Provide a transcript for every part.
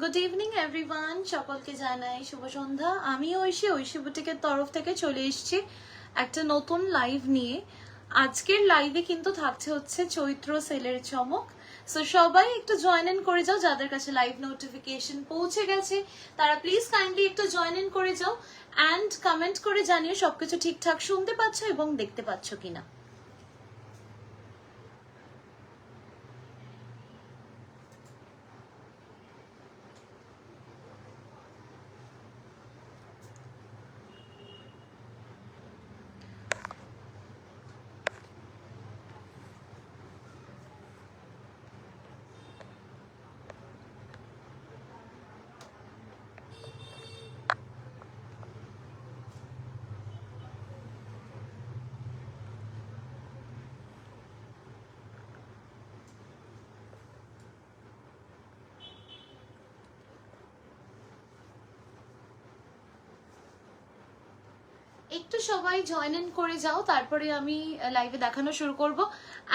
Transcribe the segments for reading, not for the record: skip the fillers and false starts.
Good evening everyone, সকলকে জানাই শুভ সন্ধ্যা। আমি ঐশী বুটিকের তরফ থেকে চলে এসেছি একটা নতুন লাইভ নিয়ে। আজকের লাইভে কিন্তু থাকছে হচ্ছে চৈত্র সেলের চমক। সো সবাই একটু জয়েন ইন করে যাও, যাদের কাছে লাইভ নোটিফিকেশন পৌঁছে গেছে তারা প্লিজ কাইন্ডলি একটু জয়েন ইন করে যাও অ্যান্ড কমেন্ট করে জানিও সবকিছু ঠিকঠাক শুনতে পাচ্ছ এবং দেখতে পাচ্ছ কিনা। একটু সবাই জয়েন ইন করে যাও, তারপরে আমি লাইভে দেখানো শুরু করব।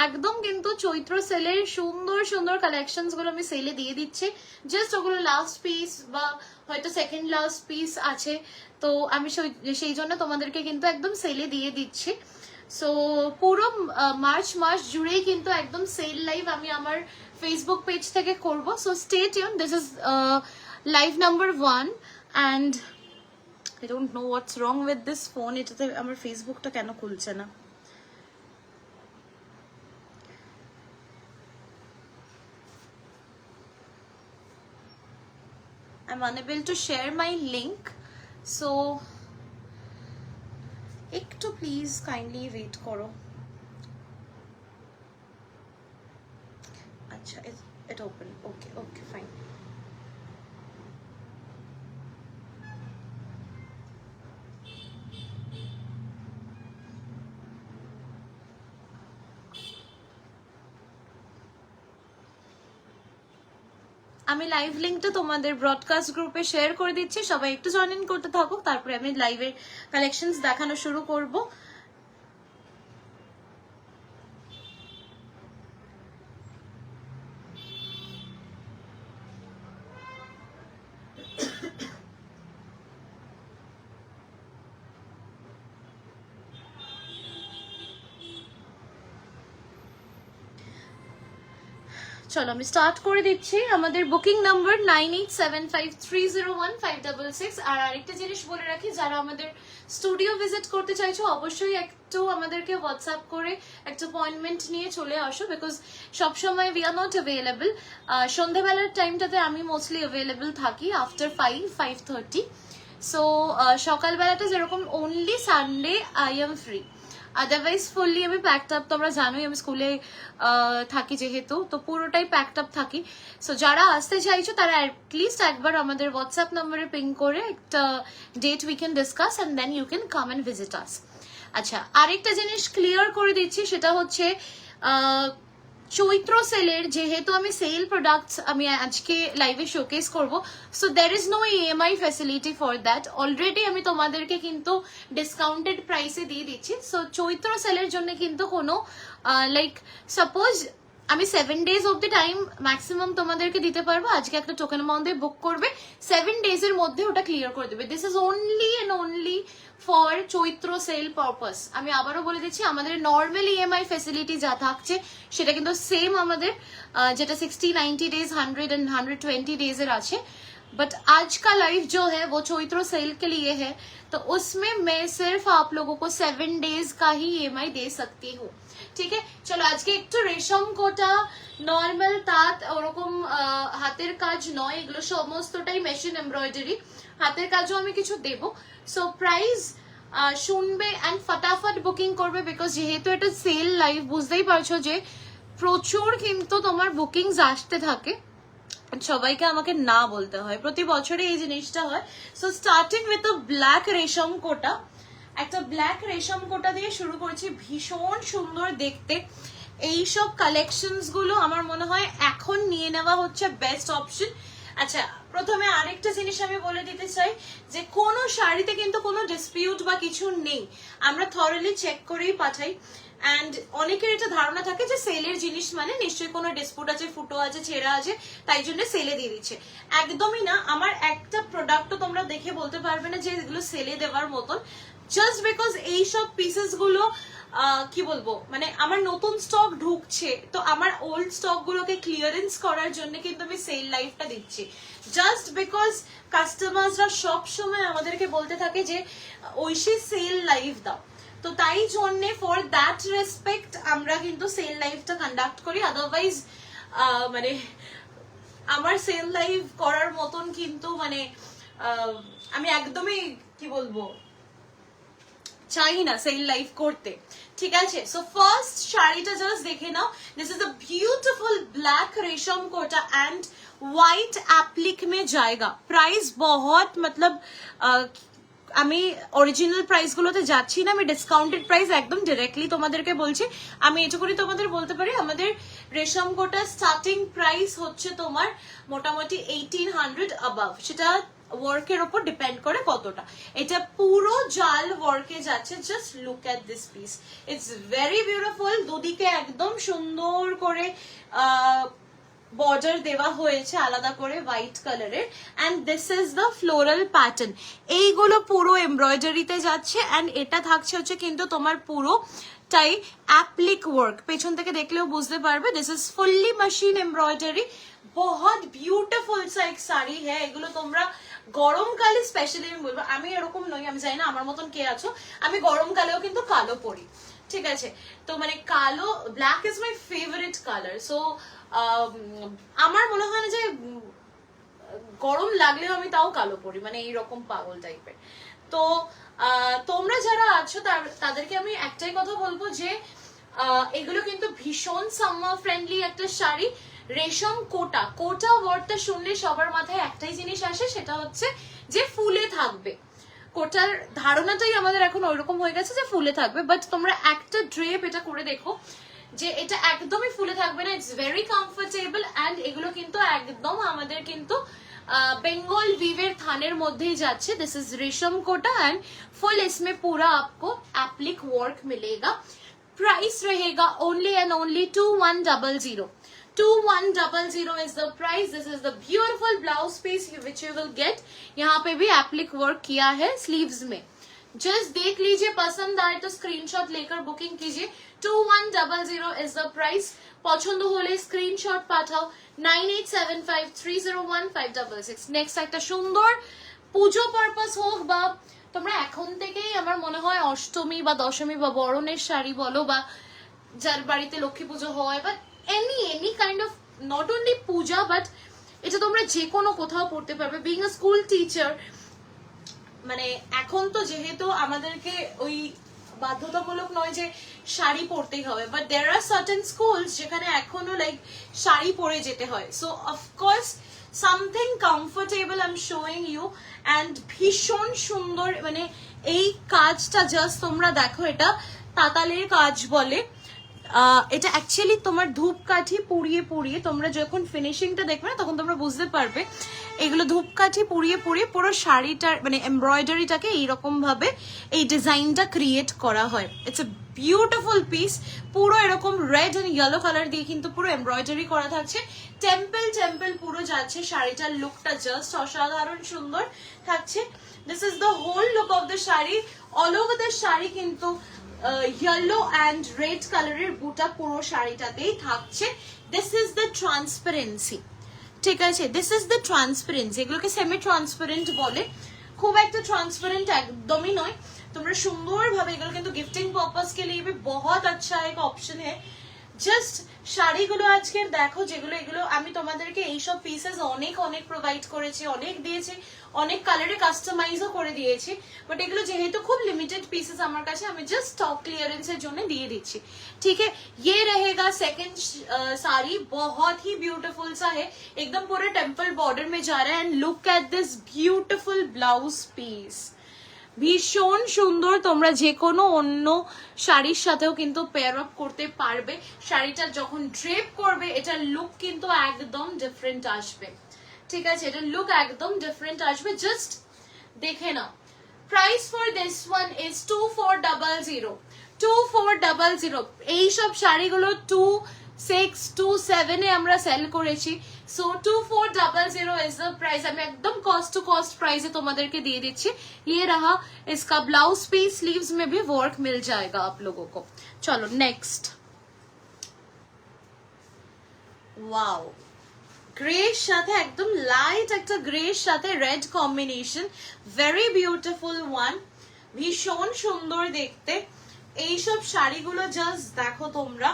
একদম কিন্তু চৈত্র সেলের সুন্দর সুন্দর কালেকশনস গুলো আমি সেলে দিয়ে দিচ্ছি। জাস্ট ওগুলো লাস্ট পিস বা হয়তো সেকেন্ড লাস্ট পিস আছে, তো আমি সেই জন্য তোমাদেরকে কিন্তু একদম সেলে দিয়ে দিচ্ছি। সো পুরো মার্চ মাস জুড়েই কিন্তু একদম সেল লাইভ আমি আমার ফেসবুক পেজ থেকে করব। So stay tune, this is live number 1 and I don't know what's wrong with this phone. এটাতে আমার ফেসবুকটা কেন খুলছে না? I'm unable to share my link. So একটু প্লিজ কাইন্ডলি ওয়েট করো। আচ্ছা, it open. Okay, fine. আমি লাইভ লিংকটা তোমাদের ব্রডকাস্ট গ্রুপে শেয়ার করে দিচ্ছি, সবাই একটু জয়েন ইন করতে থাকো, তারপরে আমি লাইভের কালেকশনস দেখানো শুরু করব। চলো আমি স্টার্ট করে দিচ্ছি। আমাদের বুকিং নাম্বার 9875301566। আর আরেকটা জিনিস বলে রাখি, যারা আমাদের স্টুডিও ভিজিট করতে চাইছো অবশ্যই একটু আমাদেরকে হোয়াটসঅ্যাপ করে একটা অ্যাপয়েন্টমেন্ট নিয়ে চলে আসো, বিকজ সবসময় উই আর নট অ্যাভেলেবল। সন্ধ্যাবেলার টাইমটাতে আমি মোস্টলি অ্যাভেলেবল থাকি আফটার 5:30। সো সকালবেলাটা যেরকম only Sunday I am free, otherwise fully আমি প্যাকড আপ। তোমরা জানোই আমি স্কুলে থাকি যেহেতু, তো পুরোটাই প্যাকড আপ থাকি। সো যারা আসতে চাইছো তারা অ্যাটলিস্ট একবার আমাদের হোয়াটসঅ্যাপ নাম্বারে পিং করে একটা date we can discuss and then you can come and visit us. আচ্ছা, আরেকটা জিনিস ক্লিয়ার করে দিচ্ছি, সেটা হচ্ছে চৈত্র সেলের যেহেতু আমি সেল প্রোডাক্টস আমি আজকে লাইভে শোকেস করব, so there is no EMI facility for that. Already আমি তোমাদেরকে কিন্তু ডিসকাউন্টেড প্রাইসে দিয়ে দিচ্ছি। সো চৈত্র সেলের জন্য কিন্তু কোনো লাইক সাপোজ আমি 7 days of the time maximum তোমাদেরকে দিতে পারবো। আজকে একটা টোকেন অ্যামাউন্টে বুক করবে, 7 days এর মধ্যে ওটা ক্লিয়ার করে দেবে। This is only and only for Chaitra sale purpose. আমি আবারও বলে দিচ্ছি, আমাদের নর্মাল ইএমআই ফেসিলিটি যা থাকছে সেটা কিন্তু সেম আমাদের যেটা 60, 90 days, 100 and 120 days এর আছে। बट आज का लाइव जो है वो चैत्र सेल के लिए है, तो उसमें मैं सिर्फ आप लोगों को 7 days का ही EMI दे सकती हूँ। ঠিক আছে, চলো আজকে একটু রেশম কোটা, নর্মাল তাঁত, ওরকম হাতের কাজ নয়, এগুলো সমস্তটাই মেশিন এমব্রয়ডারি। হাতের কাজও আমি কিছু দেব। সো প্রাইস শুনবে অ্যান্ড ফটাফট বুকিং করবে, বিকজ যেহেতু এটা সেল লাইভ বুঝতেই পারছো যে প্রচুর কিন্তু তোমার বুকিংস আসতে থাকে, সবাইকে আমাকে না বলতে হয়, প্রতি বছরে এই জিনিসটা হয়। So starting with a black রেশম কোটা, একটা ব্ল্যাক রেশম কোটা দিয়ে শুরু করছি। ভীষণ সুন্দর দেখতে এইসব কালেকশনস গুলো আমার মনে হয় এখন নিয়ে নেওয়া হচ্ছে বেস্ট অপশন। আচ্ছা, প্রথমে আরেকটা জিনিস আমি বলে দিতে চাই যে কোনো শাড়িতে কিন্তু কোনো ডিসপিউট বা কিছু নেই, আমরা থরলি চেক করেই পাঠাই। অ্যান্ড অনেকের এটা ধারণা থাকে যে সেলের জিনিস মানে নিশ্চয়ই কোনো ডিসপুট আছে, ফুটো আছে, ছেঁড়া আছে, তাই জন্য সেলে দিয়ে দিচ্ছে। একদমই না। আমার একটা প্রোডাক্টও তোমরা দেখে বলতে পারবে না যে এগুলো সেলে দেওয়ার মতন, জাস্ট বিকজ এইসব পিসেস গুলো কি বলবো মানে আমার নতুন স্টক ঢুকছে, তো আমার ওল্ড স্টক গুলোকে ক্লিয়ারেন্স করার জন্য কিন্তু আমি সেল লাইফটা দিচ্ছি। জাস্ট বিকজ কাস্টমার্সরা সব সময় আমাদেরকে বলতে থাকে যে ঐশী সেল লাইফ দাও, তো তাই জন্য ফর দ্যাট রেসপেক্ট আমরা কিন্তু সেল লাইফটা কন্ডাক্ট করি। আদারওয়াইজ মানে আমার সেল লাইভ করার মতন কিন্তু মানে আমি একদমই কি বলবো চাই না সেল লাইভ করতে, ঠিক আছে। সো ফার্স্ট শাড়িটা জাস্ট দেখে নাও। দিস ইজ আ বিউটিফুল ব্লैक रेशम कोटा एंड व्हाइट एप्लिक में जाएगा। प्राइस बहुत मतलब আমি অরিজিনাল প্রাইস গুলোতে যাচ্ছি না, আমি ডিসকাউন্টেড প্রাইস একদম ডিরেক্টলি তোমাদেরকে বলছি। আমি এটুকুনি তোমাদের বলতে পারি আমাদের রেশম কোটা স্টার্টিং প্রাইস হচ্ছে তোমার মোটামুটি 1800 অ্যাবাভ, সেটা ওয়ার্কের উপর ডিপেন্ড করে কতটা। এটা পুরো জাল ওয়ার্কে যাচ্ছে। Just look at this piece, it's very beautiful. দুদিকে একদম সুন্দর করে বর্ডার দেওয়া হয়েছে আলাদা করে হোয়াইট কালারের, and this is the floral pattern. এইগুলো পুরো এমব্রয়ডারিতে যাচ্ছে এন্ড এটা থাকছে হচ্ছে কিন্তু তোমার পুরোটাই অ্যাপ্লিক ওয়ার্ক। পেছন থেকে দেখলেও বুঝতে পারবে this is fully machine embroidery. बहुत ब्यूटीफुल सा एक শাড়ি है। এগুলো তোমরা গরমকালে স্পেশালি আমি বলবো, আমি এরকম নই, আমি জানি না আমার মতন কে আছো, আমি গরমকালেও কিন্তু কালো পরি, ঠিক আছে। তো মানে কালো, black is my favourite colour. So আমার মনে হয় না যে গরম লাগলেও আমি তাও কালো পরি, মানে এইরকম পাগল টাইপের। তো তোমরা যারা আছো তাদেরকে আমি একটাই কথা বলবো যে এগুলো কিন্তু ভীষণ সামার ফ্রেন্ডলি একটা শাড়ি। রেশম কোটা, কোটা ওয়ার্ডটা শুনলে সবার মাথায় একটাই জিনিস আসে, সেটা হচ্ছে যে ফুলে থাকবে। কোটার ধারণাটাই আমাদের এখন ওইরকম হয়ে গেছে যে ফুলে থাকবে, বাট তোমরা একটা ড্রেপ এটা করে দেখো যে এটা একদমই ফুলে থাকবে না। ইটস ভেরি কমফোর্টেবল অ্যান্ড এগুলো কিন্তু একদম আমাদের কিন্তু बेंगल वीवर थानेर मध्य ही जाच्छे। दिस इज रेशम कोटा एंड फुल इसमें पूरा आपको एप्लिक वर्क मिलेगा। प्राइस रहेगा only and only 2100। 2100 is the price. This is the beautiful blouse piece which you will get. यहाँ पे भी एप्लिक वर्क किया है स्लीव्स में। जस्ट देख लीजिए, पसंद आए तो स्क्रीनशॉट लेकर बुकिंग कीजिए। 2100 is the price। পছন্দ হলে স্ক্রিনশট পাঠাও 9875301566। নেক্সট একটা সুন্দর পুজো পারপাস হোক বা তোমরা এখন থেকেই আমার মনে হয় অষ্টমী বা দশমী বা বরণের শাড়ি বলো বা যার বাড়িতে লক্ষ্মী পুজো হয় বা any kind of not only Puja but এটা তোমরা যে কোনো কোথাও পড়তে পারবে। বিং আ স্কুল টিচার মানে এখন তো যেহেতু আমাদেরকে ওই বাধ্যতামূলক নয় যে শাড়ি পরতেই হবে, but there are certain schools যেখানে এখনো লাইক শাড়ি পরে যেতে হয়। So of course something comfortable I am showing you and ভীষণ সুন্দর। মানে এই কাজটা জাস্ট তোমরা দেখো, এটা তাতালের কাজ বলে। এটা অ্যাকচুয়ালি তোমার ধূপকাঠি পুড়িয়ে পুড়িয়ে তোমরা যখন ফিনিশিংটা দেখবে না তখন তোমরা বুঝতে পারবে এগুলো ধূপকাঠি পুড়িয়ে পুড়িয়ে পুরো শাড়িটার মানে এমব্রয়ডারিটাকে এইরকম ভাবে এই ডিজাইনটা ক্রিয়েট করা হয়। It's a beautiful piece. পুরো এরকম রেড এন্ড ইয়েলো কালার দিয়ে কিন্তু পুরো এমব্রয়ডারি করা থাকছে। টেম্পল পুরো যাচ্ছে। শাড়িটার লুকটা জাস্ট অসাধারণ সুন্দর থাকছে। This is the whole look of the sari. All over the sari কিন্তু येलो एंड रेड কালারের বুটা পুরো শাড়িটাতেই থাকছে। দিস ইজ দ্য ট্রান্সপারেন্সি, ঠিক আছে। This is the transparency. এগুলোকে সেমি ট্রান্সপারেন্ট বলে, খুব একটা ট্রান্সপারেন্ট একদমই নয়। তোমরা সুন্দরভাবে এগুলো কিন্তু गिफ्टिंग पर्पस के लिए भी बहुत अच्छा एक ऑप्शन है। জাস্ট শাড়িগুলো আজকের দেখো যেগুলো, এগুলো আমি তোমাদেরকে এইসব পিসেস অনেক অনেক প্রোভাইড করেছি, অনেক দিয়েছি, অনেক কালারে কাস্টমাইজও করে দিয়েছি, বাট এগুলো যেহেতু খুব লিমিটেড পিসেস আমার কাছে, আমি জাস্ট স্টক ক্লিয়ারেন্সের জন্য দিয়ে দিচ্ছি, ठीक है। ये रहेगा सेकंड साड़ी। बहुत ही ब्यूटीफुल सा है, एकदम पूरे टेम्पल बॉर्डर में जा रहा है and look at this beautiful blouse piece. ভীষণ সুন্দর। তোমরা যে কোনো অন্য শাড়ির সাথেও কিন্তু পেয়ার আপ করতে পারবে। শাড়িটা যখন ড্রেপ করবে এটার লুক কিন্তু একদম ডিফারেন্ট আসবে। ঠিক আছে, এটা লুক একদম ডিফারেন্ট আসবে, জাস্ট দেখে নাও। Price for this one is 2400, 2400। এইসব শাড়িগুলো 2627 এ আমরা সেল করেছি, সো 2400 ইজ দ্য প্রাইস। আমি একদম কস্ট টু কস্ট প্রাইসে তোমাদেরকে দিয়ে দিচ্ছি। ये रहा इसका ब्लाउज पीस, स्लीव्स में भी वर्क मिल जाएगा आप लोगों को। चलो नेक्स्ट, वाओ, গ্রের সাথে একদম লাইট একটা গ্রের সাথে red combination, very beautiful one, ভীষণ সুন্দর দেখতে। এইসব শাড়িগুলো জাস্ট দেখো তোমরা।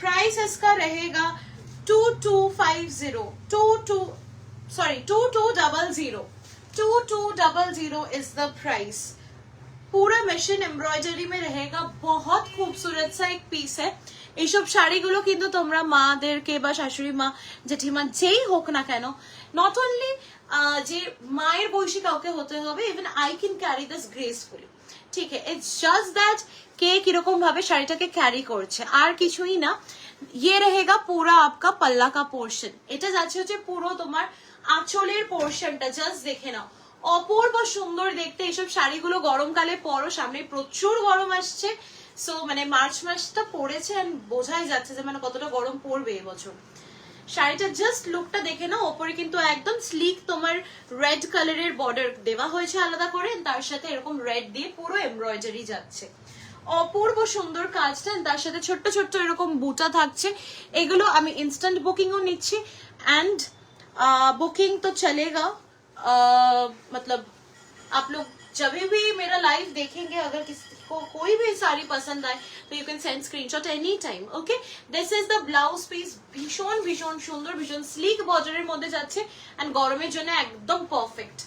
প্রাইস इसका रहेगा 2250, 2200 इज द प्राइस। पूरा मशीन एम्ब्रॉयडरी में रहेगा, बहुत खूबसूरत सा एक पीस है। এইসব শাড়িগুলো কিন্তু তোমরা মাদেরকে বা শাশুড়ি মা জেঠিমা যেই হোক না কেন, নট অনলি যে মায়ের বয়সী কাউকে হতে হবে, even I can carry this gracefully, ঠিক আছে। ইটস জাস্ট দ্যাট কে কিরকম ভাবে শাড়িটাকে ক্যারি করছে, আর কিছুই না। ये रहेगा पूरा आपका पल्ला का पोर्शन, এটা যাচ্ছে হচ্ছে পুরো তোমার আঁচলের পোর্শনটা, জাস্ট দেখে নাও, অপূর্ব সুন্দর দেখতে। এইসব শাড়িগুলো গরমকালে পরো, সামনে প্রচুর গরম আসছে, সো মানে মার্চ মাসটা পড়েছে, বোঝাই যাচ্ছে যে মানে কতটা গরম পড়বে এবছর। শাড়িটা জাস্ট লুকটা দেখে নাও, ওপরে কিন্তু একদম স্লিক তোমার রেড কালারের বর্ডার দেওয়া হয়েছে আলাদা করে, তার সাথে এরকম রেড দিয়ে পুরো এমব্রয়ডারি যাচ্ছে, অপূর্ব সুন্দর কাজটা। তার সাথে ছোট্ট ছোট্ট এরকম বুটা থাকছে। এগুলো আমি ইনস্ট্যান্ট বুকিংও নিচ্ছি, एंड बुकिंग तो चलेगा, मतलब आप लोग जब भी मेरा लाइव देखेंगे, अगर किसी को कोई भी साड़ी पसंद आए तो you can send screenshot any time, okay. This is the blouse piece, भीषण भीषण सुंदर, भीषण स्लीक बॉर्डरेर मध्य जाच्छे एंड गरमेर जन्य एकदम परफेक्ट,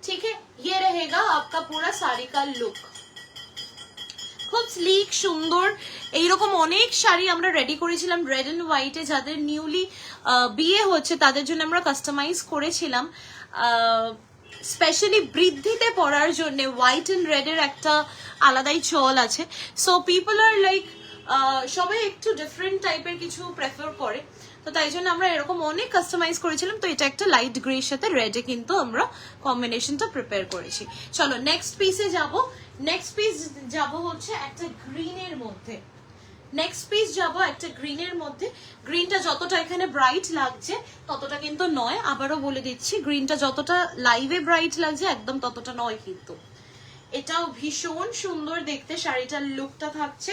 ठीक है। ये रहेगा आपका पूरा साड़ी का लुक, খুব স্লিক সুন্দর। এইরকম অনেক শাড়ি আমরা রেডি করেছিলাম রেড এন্ড হোয়াইটে, যাদের নিউলি বিয়ে হচ্ছে তাদের জন্য আমরা কাস্টমাইজ করেছিলাম, স্পেশালি বৃদ্ধিতে পরার জন্য হোয়াইট এন্ড রেড এর একটা আলাদাই চল আছে। সো পিপল আর লাইক সবাই একটু ডিফারেন্ট টাইপের কিছু প্রেফার করে, তো তাই জন্য আমরা এরকম অনেক কাস্টমাইজ করেছিলাম। তো এটা একটা লাইট গ্রে এর সাথে রেডে কিন্তু আমরা কম্বিনেশনটা প্রিপেয়ার করেছি। চলো নেক্সট পিসে যাব। নেক্সট পিস যাব হচ্ছে একটা গ্রিনের মধ্যে, নেক্সট পিস যাব একটা গ্রিনের মধ্যে। গ্রিনটা যতটা এখানে ব্রাইট লাগছে ততটা কিন্তু নয়, আবারও বলে দিচ্ছি, গ্রিনটা যতটা লাইভে ব্রাইট লাগছে একদম ততটা নয় কিন্তু। এটাও ভীষণ সুন্দর দেখতে, শাড়িটার লুকটা থাকছে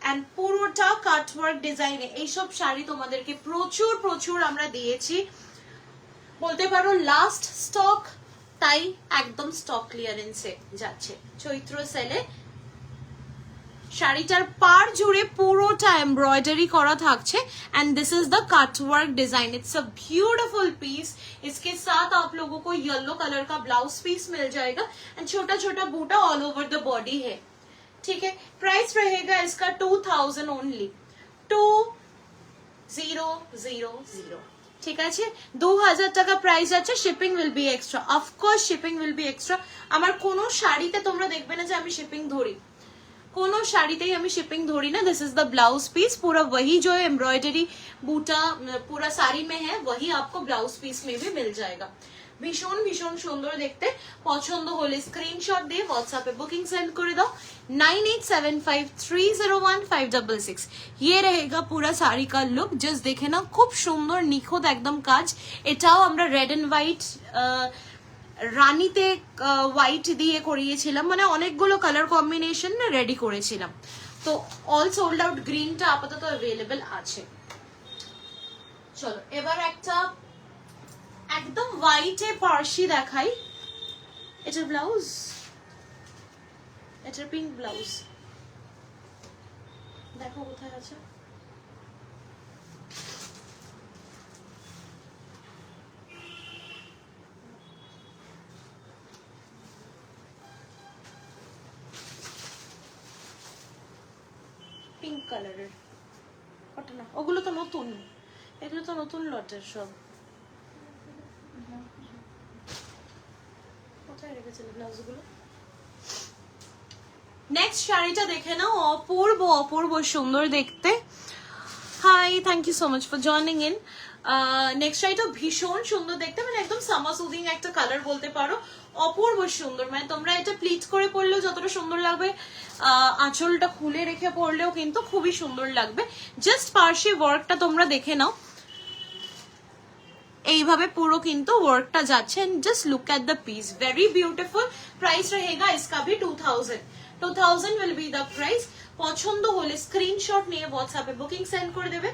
এন্ড পুরোটা কাটওয়ার্ক ডিজাইনে। এইসব শাড়ি তোমাদেরকে প্রচুর প্রচুর আমরা দিয়েছি, বলতে পারো লাস্ট স্টক, তাই একদম স্টক ক্লিয়ারেন্সে যাচ্ছে চৈত্র সেলে। শাড়িটার পার জুড়ে পুরোটা এমব্রয়ডারি করা থাকছে and this is the cutwork design. It's a beautiful piece. इसके साथ आप लोगों को येलो कलर का ब्लाउज पीस मिल जाएगा एंड छोटा छोटा बूटा ऑल ओवर द बॉडी है, ठीक है। प्राइस रहेगा इसका 2000 ओनली, 2000, ঠিক আছে। 2000 টাকা প্রাইস আছে। Shipping will be extra, of course shipping will be extra. আমার কোনো শাড়িতে তোমরা দেখবে না যে আমি শিপিং ধরি, कोनो শাড়িতেই আমি শিপিং ধরি না। This is the blouse piece, पूरा वही जो एम्ब्रॉयडरी बूटा पूरा साड़ी में है वही आपको ब्लाउज पीस में भी मिल जाएगा। ভীষণ ভীষণ সুন্দর দেখতে। পছন্দ হলে স্ক্রিনশট দিয়ে হোয়াটসঅ্যাপে বুকিং সেন্ড করে দাও 9875301566। ये रहेगा पूरा साड़ी का लुक, जस्ट देखे ना खूब সুন্দর নিখুঁত একদম কাজ। এটাও আমরা রেড এন্ড হোয়াইট রানীতে হোয়াইট দিয়ে করিয়েছিলাম, মানে অনেকগুলো কালার কম্বিনেশন রেডি করেছিলাম। তো অল সোল্ড আউট, গ্রিনটা আপাতত অ্যাভেলেবল আছে। চলো এবার একটা একদম হোয়াইটে পার্সি দেখাই। এটার ব্লাউজ, এটার পিঙ্ক ব্লাউজ দেখো কোথায় আছে। পিঙ্ক কালারের ওটা না, ওগুলো তো নতুন, এগুলো তো নতুন লটের সব। কোথায় রেখেছিল ব্লাউজগুলো? নেক্সট শাড়িটা দেখে নাও, অপূর্ব অপূর্ব সুন্দর দেখতে। Hi, thank you so much for joining in. Next শাড়িটা ভীষণ সুন্দর দেখতে, মানে একদম সামার সুদিং একটা কালার বলতে পারো, অপূর্ব সুন্দর। মানে তোমরা এটা প্লিট করে পরলেও যতটা সুন্দর লাগবে, আঁচলটা খুলে রেখে পরলেও কিন্তু খুবই সুন্দর লাগবে। জাস্ট পার্শে ওয়ার্কটা তোমরা দেখে নাও, এইভাবে পুরো কিন্তু ওয়ার্কটা যাচ্ছে। And just look at the piece, very beautiful. Price रहेगा इसका भी 2000 will be the price। পছন্দ হলে স্ক্রিনশট নিয়ে হোয়াটসঅ্যাপে বুকিং সেন্ড করে দেবে।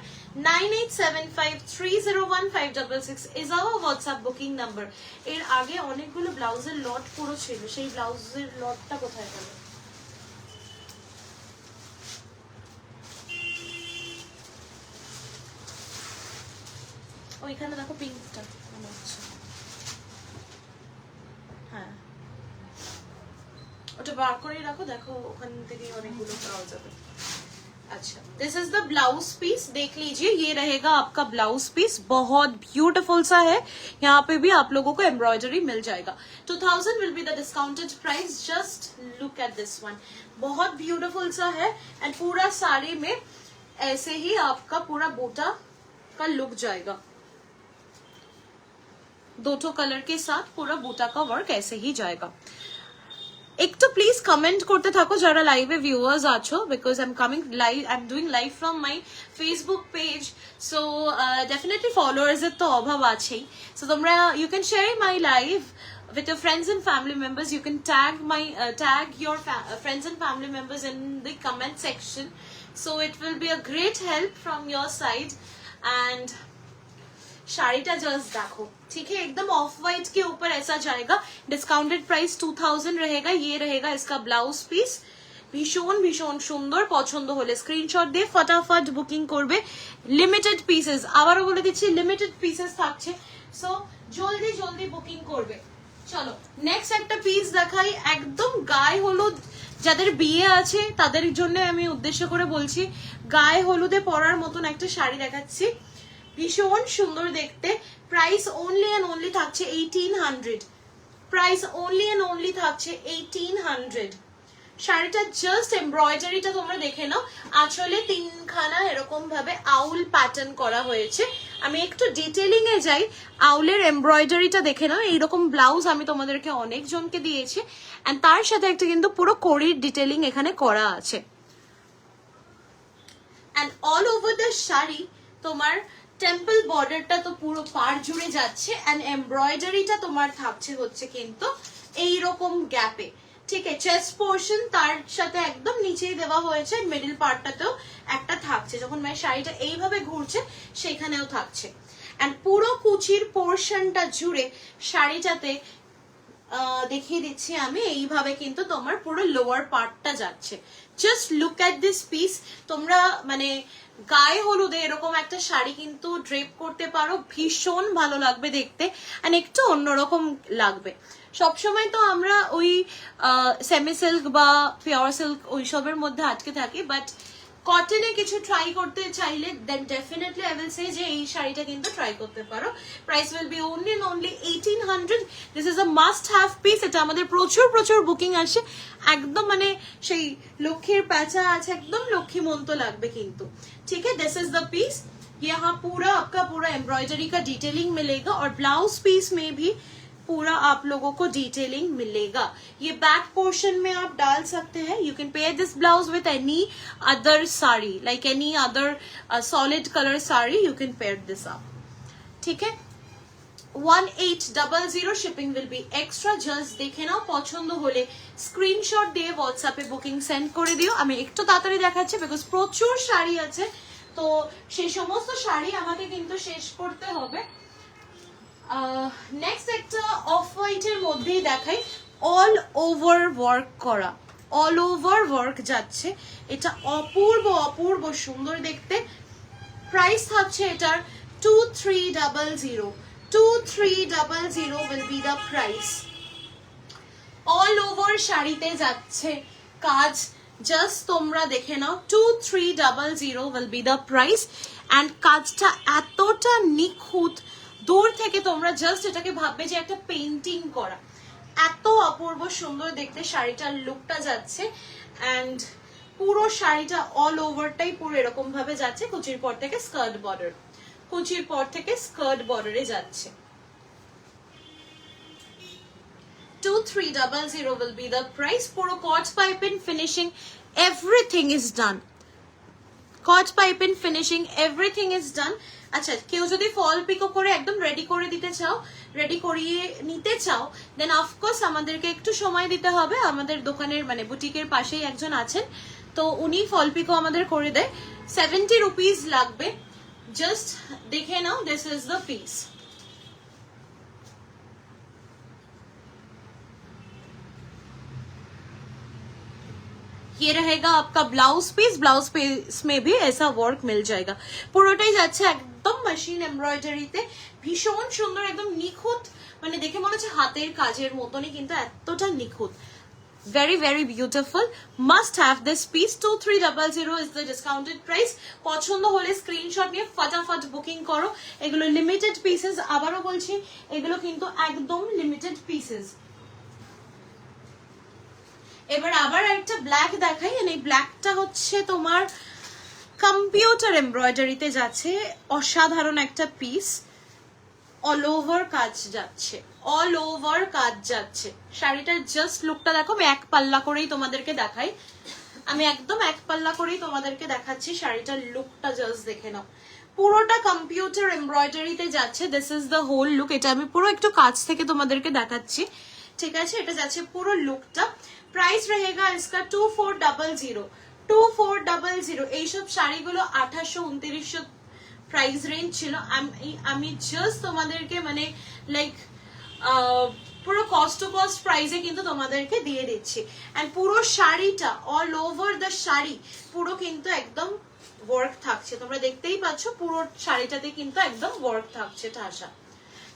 9875301566 is our WhatsApp booking number. এর আগে অনেকগুলো ব্লাউজের লট পুরো ছিল, সেই ব্লাউজের লটটা কোথায় গেল? ওইখানে দেখো পিঙ্কটা মনে হচ্ছে, হ্যাঁ ওটা বার করে রাখো, দেখো ওখান থেকে অনেকগুলো পাওয়া যাবে। अच्छा, this is the blouse piece, देख लीजिए ये रहेगा आपका ब्लाउज पीस, बहुत ब्यूटीफुल सा है। यहाँ पे भी आप लोगों को एम्ब्रॉयडरी मिल जाएगा। 2000 will be the discounted price. Just look at this one, बहुत ब्यूटीफुल सा है। एंड पूरा साड़ी में ऐसे ही आपका पूरा बोटा का लुक जाएगा, दोनों कलर के साथ पूरा बूटा का वर्क ऐसे ही जाएगा। एक तो प्लीज कमेंट करते থাকো যারা লাইভে ভিউয়ার্স আছো, because I am coming live, I am doing live from my Facebook page. So definitely followers এর তো অভাব আছেই। সো তোমরা you can share my live with your friends and family members. You can tag your friends and family members in the comment section, so it will be a great help from your side. And শাড়িটা just দেখো, ठीक है, एकदम of white के ऊपर ऐसा जाएगा। Discounted price 2000 रहेगा। ये रहेगा इसका ब्लाउज पीस, ভীষণ ভীষণ সুন্দর। পছন্দ হলে স্ক্রিনশট দিয়ে ফটাফট বুকিং করবে। লিমিটেড পিসেস, আবারও বলে দিচ্ছি লিমিটেড পিসেস থাকছে, সো জলদি জলদি বুকিং করবে। চলো নেক্সট একটা পিস দেখাই, একদম গায়ে হলুদ যাদের বিয়ে আছে তাদের জন্য আমি উদ্দেশ্য করে বলছি। গায়ে হলুদে পরার মতন একটা শাড়ি দেখাচ্ছি, ভীষণ সুন্দর দেখতে। প্রাইস অনলি এন্ড অনলি থাকছে 1800। প্রাইস অনলি এন্ড অনলি থাকছে 1800। শাড়িটা জাস্ট এমব্রয়ডারিটা তোমরা দেখে নাও, আঁচলে তিনখানা এরকম ভাবে আউল প্যাটার্ন করা হয়েছে। আমি একটু ডিটেইলিং এ যাই, আউলের এমব্রয়ডারিটা দেখে নাও। এইরকম ব্লাউজ আমি তোমাদেরকে অনেক জনকে দিয়েছি, এন্ড তার সাথে একটা কিন্তু পুরো কড়ির ডিটেইলিং এখানে করা আছে। And all over the sari তোমার টেম্পল বর্ডারটা তো পুরো পার জুড়ে যাচ্ছে, এন্ড এমব্রয়ডারিটা তোমার থাকছে হচ্ছে কিন্তু এইরকম গ্যাপে, ঠিক আছে। চেস্ট পোর্শন তার সাথে একদম নিচেই দেওয়া হয়েছে, মিডল পার্টটাতেও একটা থাকছে, যখন মানে শাড়িটা এইভাবে ঘুরছে সেখানেও থাকছে। এন্ড পুরো কুচির পোর্শনটা জুড়ে শাড়িটাতে দেখিয়ে দিচ্ছি আমি, এইভাবে কিন্তু তোমার পুরো লোয়ার পার্টটা যাচ্ছে। Just look at this piece. তোমরা মানে গায়ে হলুদে এরকম একটা শাড়ি কিন্তু ড্রেপ করতে পারো, ভীষণ ভালো লাগবে দেখতে, আর একটু অন্যরকম লাগবে। সবসময় তো আমরা ওই সেমি সিল্ক বা পিওর সিল্ক ওইসবের মধ্যে আটকে থাকি, বাট কটনে কিছু ট্রাই করতে চাইলে then definitely I will say যে এই শাড়িটা কিন্তু ট্রাই করতে পারো। Price will be only and only 1800। This is a must have piece. এটা আমাদের প্রচুর প্রচুর বুকিং আসে, একদম মানে সেই লক্ষ্মীর প্যাঁচা আছে, একদম লক্ষ্মী মন্ত লাগবে কিন্তু, ठीक है। दिस इज द पीस, यहाँ पूरा आपका पूरा एम्ब्रॉयडरी का डिटेलिंग मिलेगा, और ब्लाउज पीस में भी पूरा आप लोगों को डिटेलिंग मिलेगा। ये बैक पोर्शन में आप डाल सकते हैं। You can pair this blouse with any other sari, like any other solid colour sari, you can pair this up, ठीक है। 1800 shipping will be extra. Just देखे नाও, পছন্দ হলে স্ক্রিনশট দিয়ে হোয়াটসঅ্যাপে বুকিং সেন্ড করে দিও। আমি একটু তাড়াতাড়ি দেখাচ্ছি বিকজ প্রচুর শাড়ি আছে, তো সেই সমস্ত শাড়ি আমাকে কিন্তু শেষ করতে হবে। নেক্সট একটা অফ হোয়াইটের মধ্যেই দেখাই, অল ওভার ওয়ার্ক করা, অল ওভার ওয়ার্ক যাচ্ছে। এটা অপূর্ব অপূর্ব সুন্দর দেখতে। প্রাইস থাকছে এটার 2300। 2300 will be the price। all over শাড়িতে যাচ্ছে কাজ, জাস্ট তোমরা দেখে নাও। 2300 will be the price। and কাজটা এতটা নিখুঁত, দূর থেকে তোমরা জাস্ট এটাকে ভাববে যে একটা পেইন্টিং করা, এত অপূর্ব সুন্দর দেখতে শাড়িটার লুকটা যাচ্ছে। and পুরো শাড়িটা অল ওভারটাই পুরো এরকম ভাবে যাচ্ছে, কুচির পর থেকে স্কার্ট বর্ডার, কুচির পর থেকে স্কার্ট বর্ডারে যাচ্ছে। 2300 will be the price. পুরো কট piping finishing, everything is done. Caught piping finishing everything is done. আচ্ছা, কেউ যদি ফল পিকো করে একদম রেডি করে দিতে চাও, রেডি করিয়ে নিতে চাও, দেন অফকোর্স আমাদেরকে একটু সময় দিতে হবে। আমাদের দোকানের মানে বুটিকের পাশেই একজন আছেন, তো উনি ফল পিকো আমাদের করে দেয়। 70 রুপিস লাগবে। জাস্ট দেখে নাও, দিস ইজ দ্য পিস। ये रहेगा आपका ब्लाउज पीस में भी ऐसा वर्क मिल जाएगा। পুরোটাই যাচ্ছে একদম মেশিন এমব্রয়ডারিতে, ভীষণ সুন্দর, একদম নিখুঁত, মানে দেখে মনে হচ্ছে হাতের কাজের মতনই, কিন্তু এতটা নিখুঁত। very very beautiful, must have this piece. 2300 is the discounted price. পছন্দ হলে স্ক্রিনশট নিয়ে ফটাফট বুকিং করো। এগুলো লিমিটেড পিসেস, আবারও বলছি এগুলো কিন্তু একদম লিমিটেড পিসেস। এবার আবার একটা ব্ল্যাক দেখাই, এই ব্ল্যাকটা হচ্ছে তোমার কম্পিউটার এমব্রয়ডারিতে যাচ্ছে, অসাধারণ একটা পিস, অল ওভার কাজ যাচ্ছে, অল ওভার কাজ যাচ্ছে। শাড়িটার জাস্ট লুকটা দেখো, আমি এক পাল্লা করেই তোমাদেরকে দেখাই, আমি একদম এক পাল্লা করেই তোমাদেরকে দেখাচ্ছি, শাড়িটার লুকটা জাস্ট দেখে নাও। পুরোটা কম্পিউটার এমব্রয়ডারিতে যাচ্ছে, this is the whole look. এটা আমি পুরো একটু কাছ থেকে তোমাদেরকে দেখাচ্ছি, ঠিক আছে? এটা যাচ্ছে পুরো লুকটা। প্রাইস रहेगा इसका 2400। 2400 এইসব শাড়িগুলো 2800-2900 প্রাইস রেঞ্জ ছিল। আমি জাস্ট তোমাদেরকে মানে লাইক পুরো কস্ট টু কস্ট প্রাইসে কিন্তু তোমাদেরকে দিয়ে দিচ্ছি। এন্ড পুরো শাড়িটা অল ওভার দ্য শাড়ি পুরো কিন্তু একদম ওয়ার্ক থাকছে, তোমরা দেখতেই পাচ্ছ পুরো শাড়িটাতে কিন্তু একদম ওয়ার্ক থাকছে ঠাসা।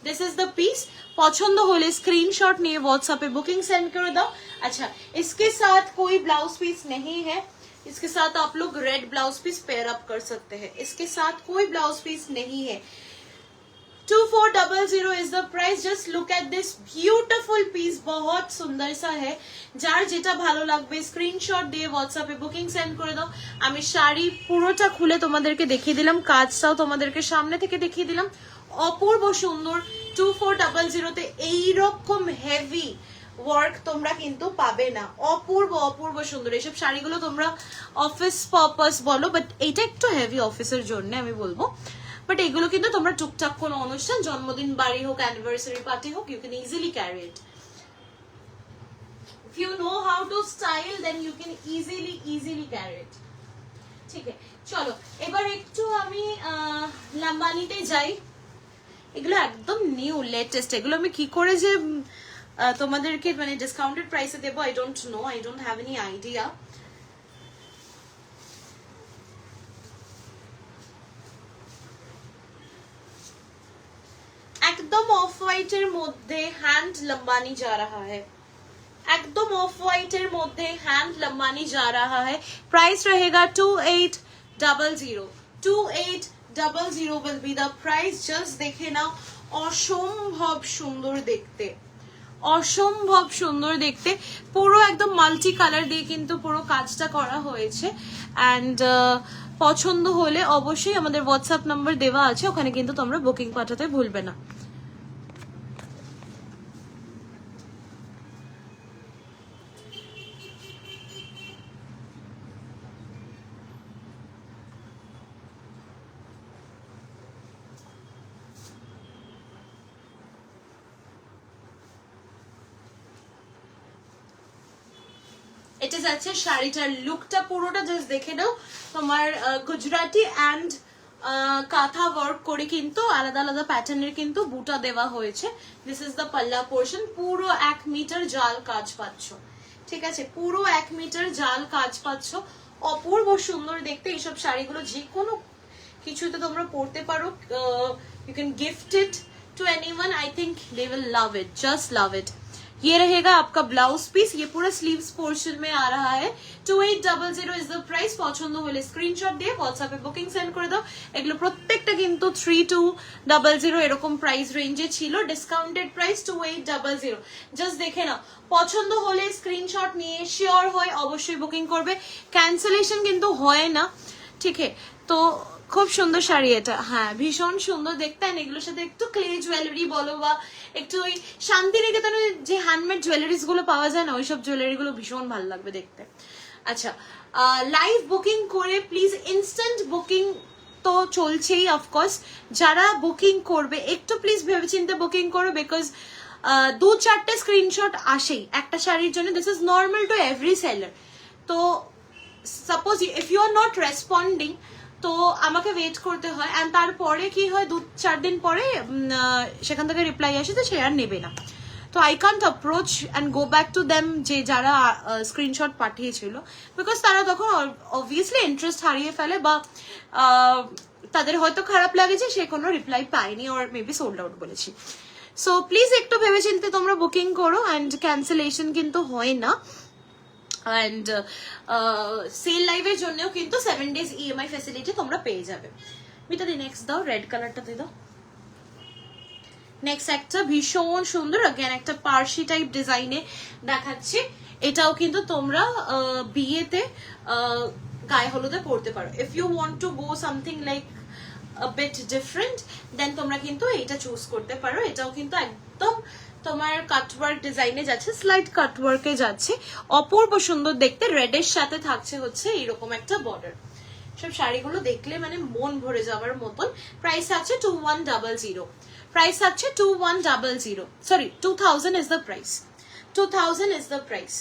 This is the piece. पसंद होले स्क्रीनशॉट निये व्हाट्सएप पे बुकिंग सेंड कर दो। अच्छा, इसके साथ कोई ब्लाउज पीस नहीं है, इसके साथ आप लोग red blouse piece pair up कर सकते हैं। इसके साथ कोई ब्लाउज पीस नहीं है। 2400 is the price. Just look at this beautiful piece, बहुत सुंदर सा है। जार जेटा भालो लागबे स्क्रीनशॉट दिए व्हाट्सएप पे बुकिंग सेंड করে দাও। আমি শাড়ি পুরোটা খুলে তোমাদেরকে দেখিয়ে দিলাম, কাজটাও তোমাদেরকে সামনে থেকে দেখিয়ে দিলাম। অপূর্ব সুন্দর 2400 তে এইরকম হেভি ওয়ার্ক তোমরা কিন্তু পাবে না। অপূর্ব অপূর্ব সুন্দর এইসব শাড়িগুলো তোমরা অফিস পারপাস বলো, বাট এইটা একটু হেভি অফিসের জন্য আমি বলবো। বাট এগুলো কিন্তু তোমরা টুকটাক কোনো অনুষ্ঠান, জন্মদিন, বাড়ি হোক, অ্যানিভার্সারি পার্টি হোক, you can easily carry it. If you know how to style then you can easily carry it. ঠিক আছে, চলো এবার একটু আমি লাম্বানিতে যাই। এগুলো একদম নিউ লেটেস্ট, এগুলো আমি কি করে যে তোমাদেরকে মানে ডিসকাউন্টেড প্রাইসে দেবো, I don't know, I don't have any idea. एकदम ऑफ व्हाइटर मध्य हैंड लंबानी जा रहा है, एकदम ऑफ व्हाइटर मध्य हैंड लंबानी जा रहा है। प्राइस रहेगा 2800। 2800 will be the price। just देखे ना, অসম্ভব সুন্দর দেখতে, অসম্ভব সুন্দর দেখতে। পুরো একদম মাল্টি কালার দিয়ে কিন্তু পুরো কাজটা করা হয়েছে। অ্যান্ড পছন্দ হলে অবশ্যই আমাদের হোয়াটসঅ্যাপ নাম্বার দেওয়া আছে, ওখানে কিন্তু তোমরা বুকিং পাঠাতে ভুলবে না। এটা যাচ্ছে শাড়িটার লুকটা পুরোটা, জাস্ট দেখে নাও। তোমার গুজরাটি অ্যান্ড কাঁথা ওয়ার্ক করে কিন্তু আলাদা আলাদা প্যাটার্নের কিন্তু বুটা দেওয়া হয়েছে। দিস ইজ দ্য পাল্লা পোর্শন। পুরো 1 মিটার জাল কাজ পাচ্ছ, ঠিক আছে? পুরো 1 মিটার জাল কাজ পাচ্ছ, অপূর্ব সুন্দর দেখতে। এইসব শাড়িগুলো যে কোনো কিছুতে তোমরা পরতে পারো। You can gift it to anyone, I think they will love it, just love it. ये रहेगा आपका ब्लाउज पीस, ये पूरा स्लीव्स पोर्शन में आ रहा है। 2800 इज द प्राइस। পছন্দ হলে স্ক্রিনশট দিয়ে হোয়াটসঅ্যাপে বুকিং সেন্ড করে দাও। এগুলো প্রত্যেকটা কিন্তু 3200 এরকম প্রাইস রেঞ্জে ছিল, ডিসকাউন্টেড প্রাইস 2800। জাস্ট দেখে নাও, পছন্দ হলে স্ক্রিনশট নিয়ে শিওর হয়ে অবশ্যই বুকিং করবে, ক্যান্সেলেশন কিন্তু হয় না, ঠিক আছে? তো খুব সুন্দর শাড়ি এটা, হ্যাঁ ভীষণ সুন্দর দেখতে। এগুলোর সাথে একটু ক্লে জুয়েলারি বলো বা একটু ওই শান্তিনিকেতনে যে হ্যান্ডমেড জুয়েলারিজ গুলো পাওয়া যায় না, ওইসব জুয়েলারি গুলো ভীষণ ভালো লাগবে দেখতে। আচ্ছা, লাইভ বুকিং করে প্লিজ, ইনস্ট্যান্ট বুকিং তো চলছেই অফকোর্স, যারা বুকিং করবে একটু প্লিজ ভেবেচিন্তে বুকিং করো, বিকজ 2-4টে স্ক্রিনশট আসেই একটা শাড়ির জন্য। This is normal to every seller. তো suppose if you are not responding, তো আমাকে ওয়েট করতে হয়, অ্যান্ড তারপরে কি হয় 2-4 দিন পরে সেখান থেকে রিপ্লাই আসে যে সে আর নেবে না। তো I can't approach and go back to them যে যারা স্ক্রিনশট পাঠিয়েছিল, বিকজ তারা তখন অবভিয়াসলি ইন্টারেস্ট হারিয়ে ফেলে, বা তাদের হয়তো খারাপ লাগে যে সে কোনো রিপ্লাই পায়নি, ওর মেবি সোল্ড আউট বলেছি। সো প্লিজ একটু ভেবেচিন্তে তোমরা বুকিং করো, অ্যান্ড ক্যান্সেলেশন কিন্তু হয় না। অ্যান্ড সেল লাইভের জন্যও কিন্তু 7 days EMI ফ্যাসিলিটি তোমরা পেয়ে যাবে। মিতা দি নেক্সট দাও, রেড কালারটা দিয়ে দাও। নেক্সট একটা ভীষণ সুন্দর, अगेन একটা পার্সি টাইপ ডিজাইনে দেখাচ্ছি। এটাও কিন্তু তোমরা বিয়েতে গায়ে হলুদে পরতে পারো। If you want to go something like a bit different, then তোমরা কিন্তু এটা চুজ করতে পারো। এটাও কিন্তু একদম তোমার কাটওয়ার্ক ডিজাইনে যাচ্ছে, স্লাইড কাটওয়ার্কে যাচ্ছে, অপূর্ব সুন্দর দেখতে। রেডের সাথে থাকছে হচ্ছে এরকম একটা বর্ডার। সব শাড়িগুলো দেখলে মানে মন ভরে যাওয়ার মতন। প্রাইস আছে 2100, প্রাইস আছে 2100, sorry 2000 is the price, 2000 is the price।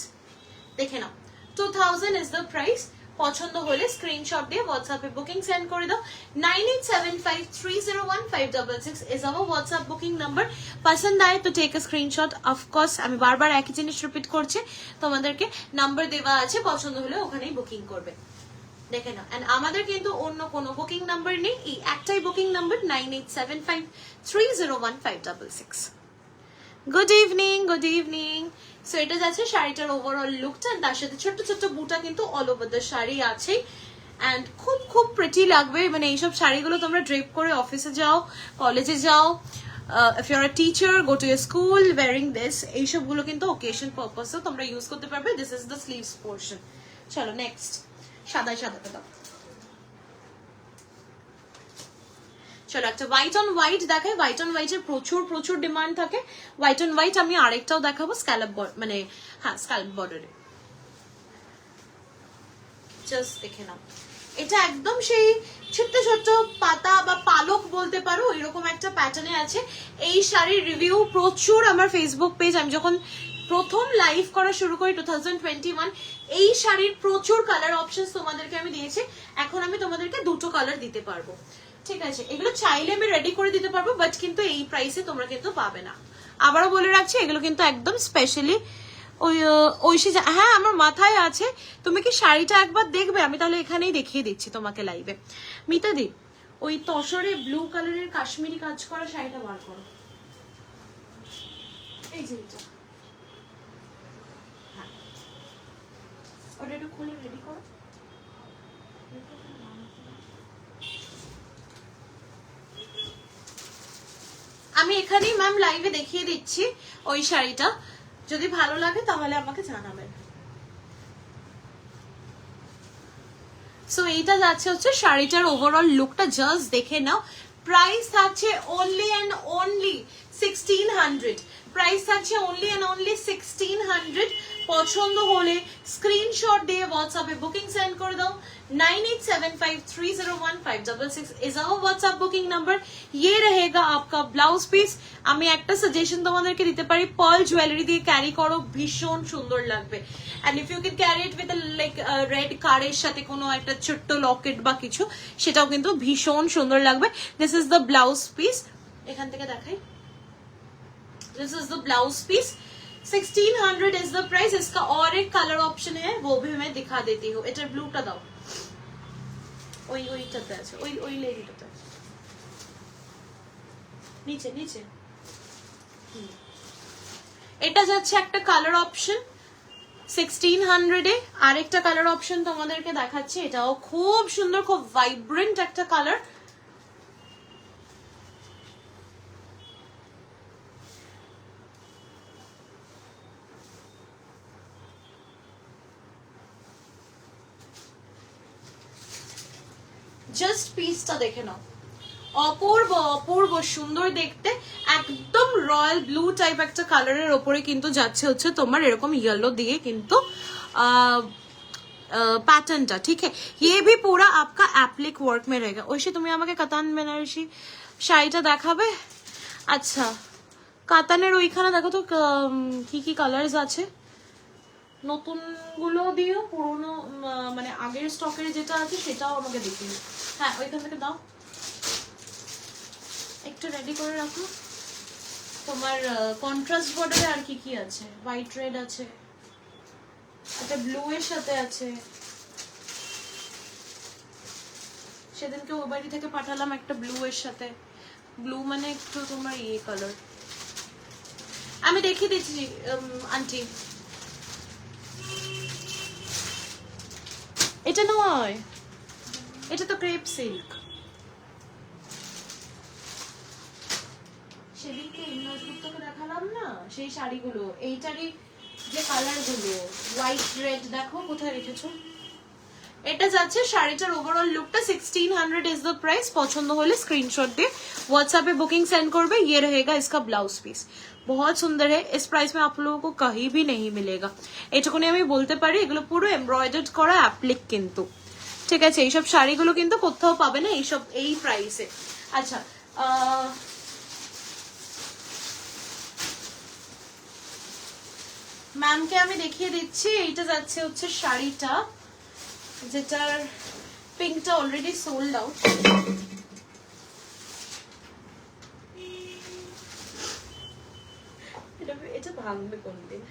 দেখে নাও, 2000 is the price। পছন্দ হলে স্ক্রিনশট দিয়ে হোয়াটসঅ্যাপে বুকিং সেন্ড করে দাও। 9875301566 is our WhatsApp booking number। পছন্দ আয় তো টেক আ স্ক্রিনশট। অফকোর্স আমি বারবার একই জিনিস রিপিট করছি, তোমাদেরকে নাম্বার দেওয়া আছে, পছন্দ হলে ওখানেই বুকিং করবে। দেখে নাও, এন্ড আমাদের কিন্তু অন্য কোনো বুকিং নাম্বার নেই, এই একটাই booking number 9875301566। Good evening, good evening. So এটা যাচ্ছে শাড়িটার ওভারঅল লুকটা, তার সাথে ছোট্ট ছোট্ট বুটা কিন্তু অল ওভার দ্য শাড়ি আছে, অ্যান্ড খুব খুব প্রিটি লাগবে। মানে এইসব শাড়িগুলো তোমরা ড্রেপ করে অফিসে যাও, কলেজে যাও, if you're a teacher, go to your school wearing this, এইসবগুলো কিন্তু ওকেশন পারপাসেও তোমরা ইউজ করতে পারবে। This is the sleeves portion. চলো নেক্সট, সাদায় সাদাটা দাও। চলো একটা হোয়াইট অন হোয়াইট দেখাই। হোয়াইট অন হোয়াইটের প্রচুর প্রচুর ডিমান্ড থাকে। হোয়াইট অন হোয়াইট আমি আরেকটাও দেখাবো, স্ক্যালপ মানে হ্যাঁ স্ক্যালপ বর্ডারে। জাস্ট দেখে নাও, এটা একদম সেই ছোট্ট ছোট্ট পাতা বা পালক বলতে পারো, এরকম একটা প্যাটার্নে আছে। এই শাড়ির রিভিউ প্রচুর আমার ফেসবুক পেজ, আমি যখন প্রথম লাইভ করা শুরু করি 2021, এই শাড়ির প্রচুর কালার অপশন তোমাদেরকে আমি দিয়েছি। এখন আমি তোমাদেরকে দুটো কালার দিতে পারবো, ঠিক আছে? এগুলো চাইলে আমি রেডি করে দিতে পারবো, বাট কিন্তু এই প্রাইসে তোমরা কিন্তু পাবে না। আবারও বলে রাখছি, এগুলো কিন্তু একদম স্পেশালি ঐশী। হ্যাঁ আমার মাথায় আছে, তুমি কি শাড়িটা একবার দেখবে? আমি তাহলে এখানেই দেখিয়ে দিচ্ছি তোমাকে লাইভে। মিতা দি, ওই তসরে ব্লু কালারের কাশ্মীরি কাজ করা শাড়িটা বার করো, এই যে হ্যাঁ ওটা একটু খুলে রেডি করো। আমি এখানেই ম্যাম লাইভে দেখিয়ে দিচ্ছি ওই শাড়িটা, যদি ভালো লাগে তাহলে আমাকে জানাবেন। সো এইটা যাচ্ছে হচ্ছে শাড়িটার ওভারঅল লুকটা, জাস্ট দেখে নাও। প্রাইস থাকছে অনলি অ্যান্ড অনলি 1600, প্রাইস থাকছে অনলি অ্যান্ড অনলি 1600। পছন্দ হলে স্ক্রিনশট দিয়ে হোয়াটসঅ্যাপে বুকিং সেন্ড করে দাও। 9875301566 is our WhatsApp booking number। ये रहेगा आपका ব্লাউজ পিস। আমি একটা সাজেশন তোমাদেরকে দিতে পারি, পার্ল জুয়েলারি দিয়ে ক্যারি করো, ভীষণ সুন্দর লাগবে। And if you can carry it with like red কারের সাথে কোনো একটা ছোট্ট লকেট বা কিছু, সেটাও কিন্তু ভীষণ সুন্দর লাগবে। This is the blouse piece, এখান থেকে দেখাই। This is the blouse piece, 1600 is the price. इसका और एक कलर ऑप्शन है, वो भी मैं दिखा देती हूँ। এটা ব্লুটা দাও, ওইটাতে আছে, ওই লেডিটাতে আছে, নিচে নিচে। এটা যাচ্ছে একটা কালার অপশন 1600 এ। আরেকটা কালার অপশন তোমাদেরকে দেখাচ্ছি, এটাও খুব সুন্দর, খুব ভাইব্রেন্ট একটা কালার। জাস্ট পিসটা দেখে নাও, অপূর্ব অপূর্ব সুন্দর দেখতে, একদম রয়্যাল ব্লু টাইপ একটা কালারের ওপরে কিন্তু যাচ্ছে হচ্ছে তোমার এরকম येलो দিয়ে কিন্তু पैटर्नটা, ठीक है। ये भी पूरा आपका एप्लिक वर्क में रहेगा। ওইসে তুমি আমাকে কাতান বেনারসি শাড়িটা দেখাবে? আচ্ছা, কাতানের ওইখানে দেখো তো কি কি কালার্স আছে, নতুন গুলো দিও, পুরনো মানে আগের স্টকের যেটা আছে সেটাও আমাকে দেখিও। হ্যাঁ, ওইখান থেকে দাও, একটু রেডি করে রাখো। তোমার কন্ট্রাস্ট বর্ডারে আর কি কি আছে? হোয়াইট রেড আছে, একটা ব্লু এর সাথে আছে, সেদিনকে ওই বাড়ি থেকে পাঠালাম একটা ব্লু এর সাথে। ব্লু মানে একটু তোমার ইয়ে কালার, আমি দেখিয়ে দিচ্ছি আন্টি। এটা নয়, এটা তো ক্রেপ সিল্ক। সেদিনকে ইন্দ্রগুপ্তকে দেখালাম না সেই শাড়িগুলো, এইটারই যে কালার গুলো হোয়াইট রেড, দেখো কোথায় রেখেছো। এটা যাচ্ছে শাড়িটার ওভারঅল লুকটা 1600 इज द प्राइस। পছন্দ হলে স্ক্রিনশট দিয়ে व्हाट्सएप पे बुकिंग सेंड করবে। ये रहेगा इसका ब्लाउज पीस, बहुत सुंदर है। इस प्राइस में आप लोगों को कहीं भी नहीं मिलेगा। এটুকুনি আমি বলতে পারি, এগুলো পুরো এমব্রয়ডার্ড করা অ্যাপ্লিক কিন্তু, ঠিক আছে। এইসব শাড়িগুলো কিন্তু কোথাও পাবে না এইসব এই প্রাইসে। আচ্ছা, ম্যামকে আমি দেখিয়ে দিচ্ছি। এইটা যাচ্ছে হচ্ছে শাড়িটা, যেটার পিঙ্কটা অলরেডি সোল্ড আউট। এটা ভাঙবে কোনদিন,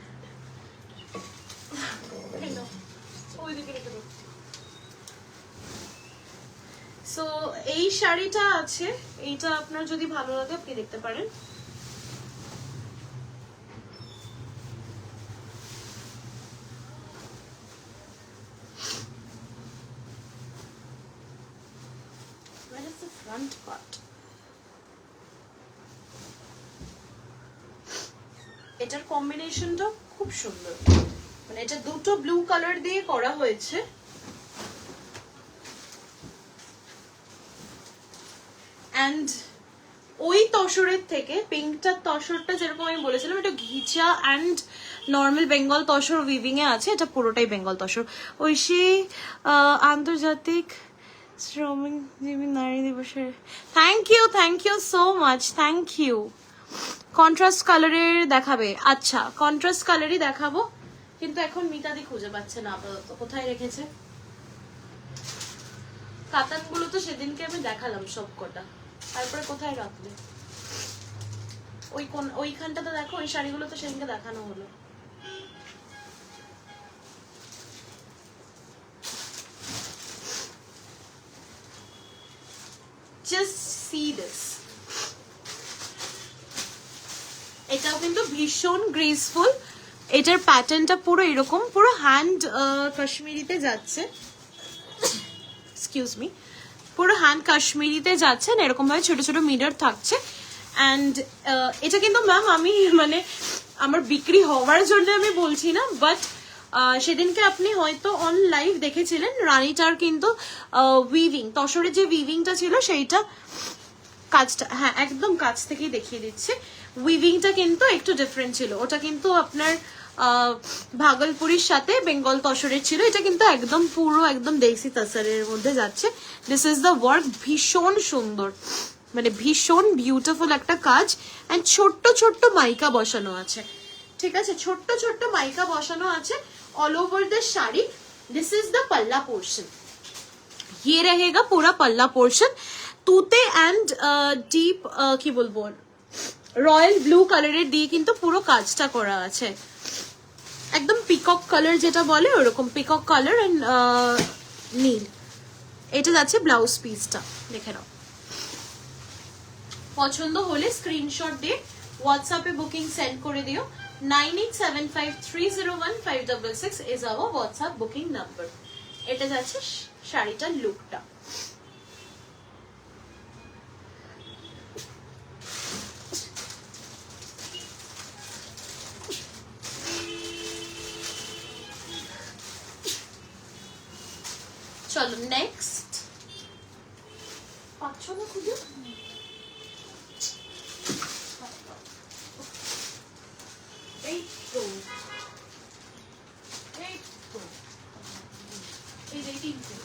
সো এই শাড়িটা আছে, এইটা আপনার যদি ভালো লাগে আপনি দেখতে পারেন। front part, এটার কম্বিনেশনটা খুব সুন্দর, মানে এটা দুটো ব্লু কালার দিয়ে করা হয়েছে। এন্ড ওই তসরের থেকে পিঙ্কটার তসরটা যেরকম আমি বলেছিলাম, এটা ঘিচা and normal Bengal tussar weaving এ আছে, এটা পুরোটাই বেঙ্গল তসর। ঐশী আন্তর্জাতিক শ্রমিক নারী দিবসের thank you so much, thank you. Contrast কালারের দেখাবে? আচ্ছা, কন্ট্রাস্ট কালারই দেখাবো, কিন্তু এখন মিতাদি খুঁজে পাচ্ছে না আপাতত, কোথায় রেখেছে। কাতানগুলো তো সেদিনকে আমি দেখালাম সব কটা, তারপরে কোথায় রাখলে? ওইখানটাতে দেখো, ওই শাড়িগুলো তো সেদিনকে দেখানো হলো। Just see this. এটাও কিন্তু ভীষণ গ্রেসফুল। এটার প্যাটার্নটা পুরো এরকম, পুরো হ্যান্ড কাশ্মীরিতে যাচ্ছে, এক্সকিউজ মি, পুরো হ্যান্ড কাশ্মীরিতে যাচ্ছে না, এরকম ভাবে ছোট ছোট মিরর থাকছে। অ্যান্ড এটা কিন্তু ম্যাম আমি মানে আমার বিক্রি হওয়ার জন্য আমি বলছি না, বাট সেদিনকে আপনি হয়তো অন লাইভ দেখেছিলেন রানীটার কিন্তু উইভিং, তসরের যে উইভিংটা ছিল সেইটা কাজটা, হ্যাঁ একদম কাছ থেকেই দেখিয়ে দিচ্ছে। উইভিংটা কিন্তু একটু ডিফারেন্ট ছিল, ওটা কিন্তু আপনার ভাগলপুরীর সাথে বেঙ্গল তসরের ছিল, এটা কিন্তু একদম পুরো একদম দেশি তসরের মধ্যে যাচ্ছে। দিস ইজ দ্য ওয়ার্ক, ভীষণ সুন্দর, মানে ভীষণ বিউটিফুল একটা কাজ। অ্যান্ড ছোট্ট ছোট্ট মাইকা বসানো আছে, ঠিক আছে, ছোট্ট ছোট্ট মাইকা বসানো আছে all over the sari. This is the पल्ला पोर्शन, ये रहेगा पूरा पल्ला पोर्शन। তুতে অ্যান্ড ডিপ কি বলবো রয়্যাল ব্লু কালারের দিয়ে কিন্তু পুরো কাজটা করা আছে, একদম পিকক কালার যেটা বলে ওরকম পিকক কালার অ্যান্ড নীল। এটা যাচ্ছে ব্লাউজ পিসটা, দেখে নাও। পছন্দ হলে স্ক্রিনশট দিয়ে হোয়াটসঅ্যাপে বুকিং সেন্ড করে দিও। 9875301566 is our WhatsApp booking number. এটা যাচ্ছে শাড়িটার লুকটা। চলো নেক্সট পাচ্ছ না খুঁজে এই তো এই যে তিনটে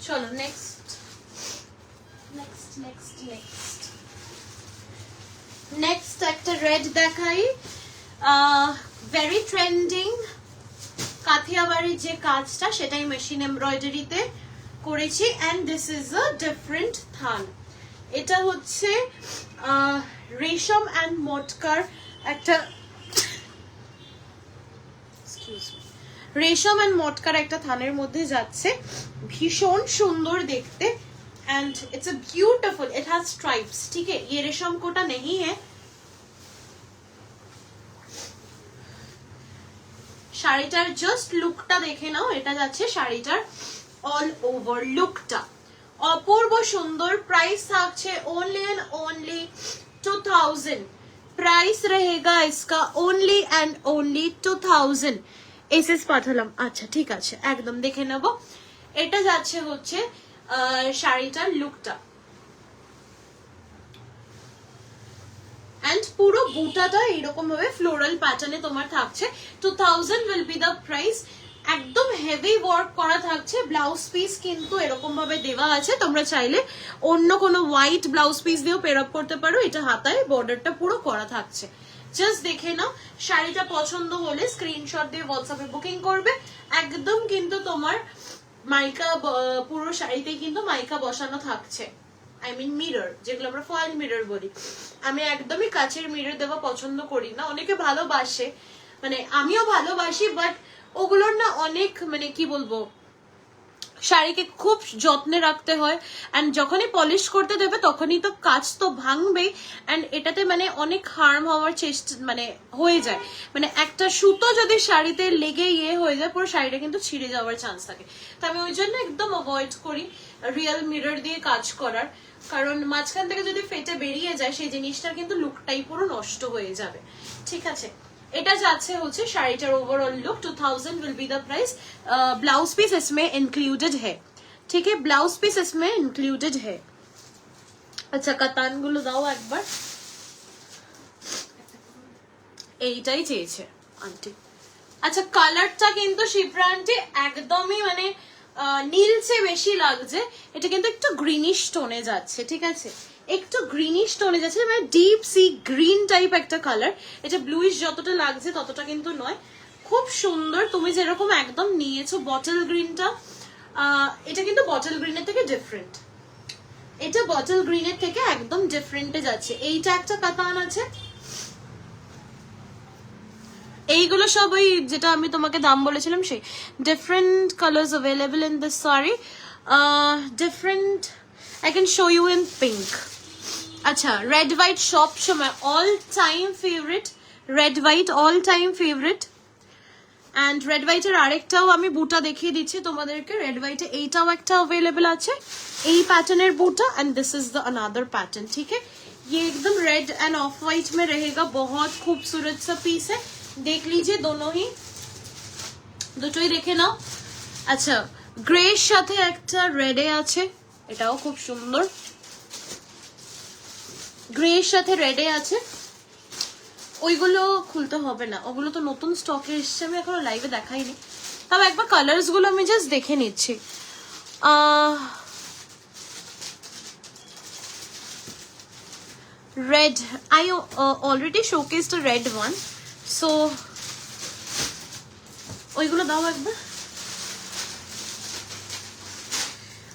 চলো নেক্সট একটা রেড দেখাই। ভেরি ট্রেন্ডিং কাথিয়াবাড়ির যে কাজটা সেটাই মেশিন এমব্রয়ডারিতে করেছি and this is a different থান। এটা হচ্ছে রেশম এন্ড মটকার একটা রেশম এন্ড মটকার একটা থানের মধ্যে যাচ্ছে, ভীষণ সুন্দর দেখতে and it's a beautiful, it has stripes. ठीक है, ये रेशम कोटा नहीं है। শাড়িটার জাস্ট লুকটা দেখে নাও, এটা যাচ্ছে শাড়িটার অল ওভার লুকটা, অপূর্ব সুন্দর। প্রাইস থাকছে ओनली एंड ओनली 2000। प्राइस रहेगा इसका ओनली एंड ओनली 2000। এসএস পাঠালাম, আচ্ছা ঠিক আছে, একদম দেখে নেব। এটা যাচ্ছে হচ্ছে শাড়িটার লুকটা এন্ড পুরো বুটাটা এরকম ভাবে ফ্লোরাল প্যাটার্নে তোমার থাকছে। 2000 will be the price। একদম হেভি ওয়ার্ক করা থাকছে। ব্লাউজ পিস কিন্তু এরকম ভাবে দেওয়া আছে, তোমরা চাইলে অন্য কোনো হোয়াইট ব্লাউজ পিস দিয়েও পেয়ার আপ করতে পারো। এটা হাতায় বর্ডারটা পুরো করা থাকছে। জাস্ট দেখে নাও, শাড়িটা পছন্দ হলে স্ক্রিনশট দিয়ে হোয়াটসঅ্যাপে বুকিং করবে। একদম কিন্তু তোমার মাইকা পুরো শাড়িতে কিন্তু মাইকা বসানো থাকছে, আই মিন মিরর, যেগুলো আমরা ফয়েল মিরর বলি। আমি একদমই কাচের মিরর দেওয়া পছন্দ করি না। অনেকে ভালোবাসে, মানে আমিও ভালোবাসি, বাট ওগুলোর না অনেক মানে কি বলবো, শাড়িকে খুব যত্নে রাখতে হয় এন্ড যখনই পলিশ করতে দেবে তখনই তো কাচ তো ভাঙবেই এন্ড এটাতে মানে অনেক হার্ম হওয়ার চেষ্টা মানে হয়ে যায়। মানে একটা সুতো যদি শাড়িতে লেগে হয়ে যায়, পুরো শাড়িটা কিন্তু ছিঁড়ে যাওয়ার চান্স থাকে। তো আমি ওই জন্য একদম অ্যাভয়েড করি রিয়েল মিরর দিয়ে কাজ করার, কারণ মাঝখান থেকে যদি ফেটে বেরিয়ে যায় সেই জিনিসটার কিন্তু লুকটাই পুরো নষ্ট হয়ে যাবে। ঠিক আছে, এটা যাচ্ছে হচ্ছে শাড়িটার overall look. 2000 will be the price। Blouse piece इसमें इंक्लूडेड है। ठीक है, ब्लाउज पीस इसमें इंक्लूडेड है। अच्छा কাতান গুলো দাও একবার। এইটাই চেয়েছে আন্টি। আচ্ছা কালারটা কিন্তু শিপ্রা আন্টি একদমই মানে নীলচে বেশি লাগছে, এটা কিন্তু একটু গ্রিনিশ টোনে যাচ্ছে। ঠিক আছে, একটু গ্রিনিশ টোনে যাচ্ছে, মানে ডিপ সি গ্রিন টাইপ একটা কালার। এটা ব্লুইশ যতটা লাগছে ততটা কিন্তু নয়, খুব সুন্দর। তুমি যেরকম একদম নিয়েছো বটল গ্রিনটা, এটা কিন্তু বটল গ্রিনের থেকে ডিফারেন্ট। এটা বটল গ্রিনের থেকে একদম ডিফারেন্টে যাচ্ছে। এইটা একটা কাতান আছে, এইগুলো সব ওই যেটা আমি তোমাকে দাম বলেছিলাম সেই different colours available in this sari. Different I can show you in pink. अच्छा रेड व्हाइट সব সময় all time favourite, red white all time favourite. And red হোয়াইটের আরেকটাও আমি বুটা দেখিয়ে দিচ্ছি তোমাদেরকে। রেড হোয়াইটে এইটাও একটা अवेलेबल আছে, এই প্যাটার্নের বুটা and this is the another pattern. ठीक है, ये एकदम रेड एंड ऑफ व्हाइट में रहेगा, बहुत खूबसूरत सा पीस है। देख लीजिए दोनों ही, দুটোই দেখে নাও। আচ্ছা গ্রের সাথে একটা রেডে আছে, এটাও খুব সুন্দর। গ্রের সাথে রেডে আছে, ওইগুলো খুলতে হবে না, ওগুলো তো নতুন স্টকে এসছে, আমি এখনো লাইভে দেখাইনি। তবে একবার কালার্স গুলো আমি জাস্ট দেখে নিচ্ছি। red I already showcased a red one, so ওইগুলো দাও একবার।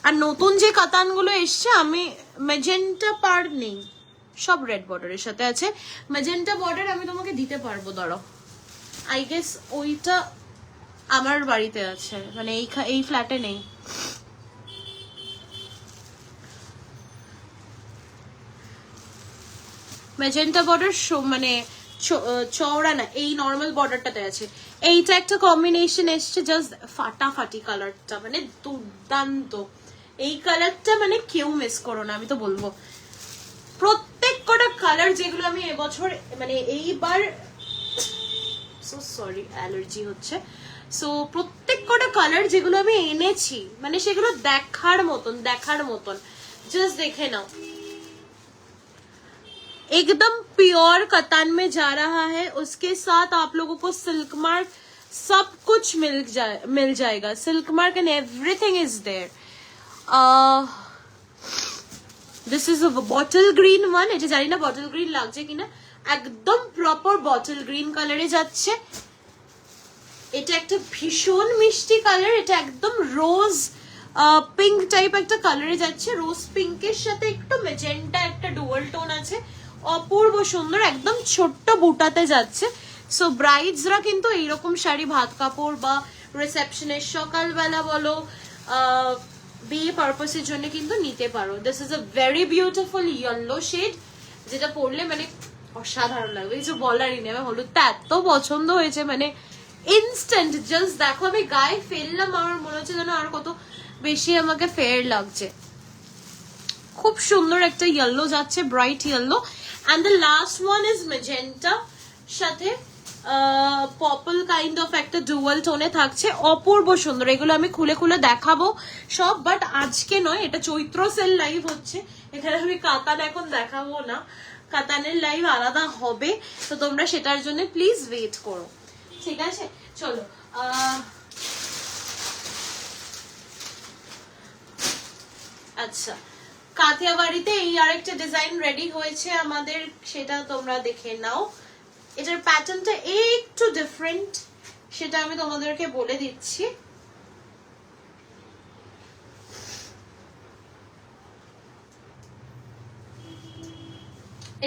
আর নতুন যে কাতানগুলো এসছে, আমি ম্যাজেন্টা পার নেই, সব রেড বর্ডারের সাথে আছে। ম্যাজেন্টা বর্ডার আমি তোমাকে দিতে পারবো, দাঁড়াও। আই গেস ওইটা আমার বাড়িতে আছে, মানে এই ফ্ল্যাটে নেই। ম্যাজেন্টা বর্ডার মানে চওড়া না, এই নর্মাল বর্ডারটাতে আছে। এইটা একটা কম্বিনেশন এসছে জাস্ট ফাটাফাটি কালারটা, মানে দুর্দান্ত। এই কালারটা মানে কেউ মিস করো না, আমি তো বলবো। প্রত্যেক কটা কালার যেগুলো আমি এবছর মানে এইবার সরি অ্যালার্জি হচ্ছে, সো প্রত্যেক কটা কালার যেগুলো আমি এনেছি মানে সেগুলো দেখার মতন জাস্ট দেখে নাও। एकदम प्योर कतान में जा रहा है, उसके साथ आप लोगों को सिल्क मार्क सब कुछ मिल जाएगा। Silk mark and everything is there. This is a bottle green one, এটা জানি না বটল গ্রিন লাগছে কিনা, একদম প্রপার বটল গ্রিন কালারে যাচ্ছে। এটা একটা ভীষণ মিষ্টি কালার, এটা একদম রোজ পিঙ্ক টাইপ একটা কালারে যাচ্ছে। রোজ পিঙ্কের সাথে একটু ম্যাজেন্টা একটা ডুয়াল টোন আছে, অপূর্ব সুন্দর, একদম ছোট্ট বুটাতে যাচ্ছে। সো ব্রাইডসরা কিন্তু এইরকম শাড়ি ভাত কাপড় বা রিসেপশনের সকালবেলা বলো বিয়ে পারপাসের জন্য কিন্তু নিতে পারো। This is a very beautiful yellow shade, যেটা পরলে মানে অসাধারণ লাগবে, কিছু বলারই নেই। হলুদটা এত পছন্দ হয়েছে, মানে ইনস্ট্যান্ট জাস্ট দেখো আমি গায়ে ফেললাম, আমার মনে হচ্ছে যেন আর কত বেশি আমাকে ফেয়ার লাগছে। খুব সুন্দর একটা ইয়েলো যাচ্ছে, bright yellow. And the last one is magenta, সাথে পপল কাইন্ড অফ একটা ডুয়াল টোনে থাকছে, অপূর্ব সুন্দর। এগুলো আমি খুলে খুলে দেখাবো সব, বাট আজকে নয়, এটা চৈত্র সেল লাইভ হচ্ছে, এখানে আমি কাতান এখন দেখাবো না, কাতানের লাইভ আলাদা হবে, তো তোমরা সেটার জন্য প্লিজ ওয়েট করো, ঠিক আছে? চলো আচ্ছা, কাথিয়াবাড়িতে এই আরেকটা ডিজাইন রেডি হয়েছে আমাদের, সেটা তোমরা দেখে নাও। এটার প্যাটার্নটা একটু ডিফারেন্ট, সেটা আমি তোমাদেরকে বলে দিচ্ছি।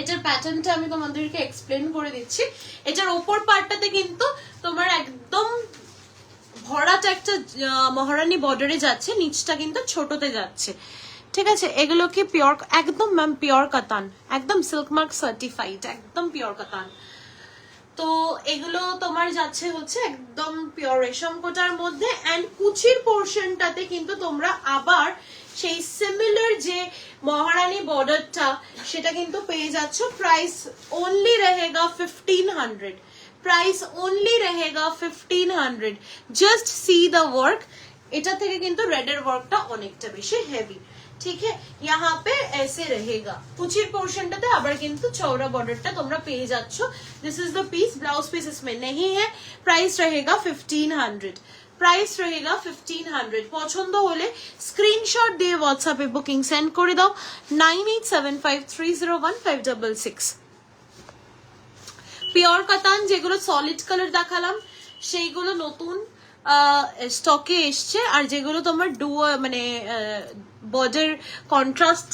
এটার প্যাটার্নটা আমি তোমাদেরকে এক্সপ্লেন করে দিচ্ছি। এটার উপর পার্টটাতে কিন্তু তোমার একদম ভরাট একটা মহারানী বর্ডারে যাচ্ছে, নিচটা কিন্তু ছোটতে যাচ্ছে, ঠিক আছে? এগুলো কি পিওর, একদম ম্যাম পিওর কাতান, একদম সিল্ক মার্ক সার্টিফাইড, একদম পিওর কাতান। তো এগুলো তোমার যাচ্ছে হচ্ছে একদম পিওর রেশম কোটার মধ্যে। এন্ড কুচির পোর্শনটাতে কিন্তু তোমরা আবার সেই সিমিলার যে মহারানী বর্ডারটা সেটা কিন্তু পেয়ে যাচ্ছ। প্রাইস ওনলি रहेगा 1500, প্রাইস ওনলি रहेगा 1500। জাস্ট সি দ্য ওয়ার্ক, এটা থেকে কিন্তু রেডের ওয়ার্কটা অনেকটা বেশি হেভি, ठीक है? यहाँ पे ऐसे रहेगा, कुचिर पोर्शनটাতে আবার কিন্তু চওড়া বর্ডারটা তোমরা পেয়ে যাচ্ছ। This is the piece, blouse piece इसमें नहीं है। प्राइस रहेगा 1500, प्राइस रहेगा 1500। পছন্দ হলে স্ক্রিনশট দিয়ে হোয়াটসঅ্যাপে বুকিং সেন্ড করে দাও 9875301566। পিওর কাতান যেগুলো সলিড কালার দেখালাম সেইগুলো নতুন স্টকে এসছে, আর যেগুলো তোমার মানে বর্ডার কন্ট্রাস্ট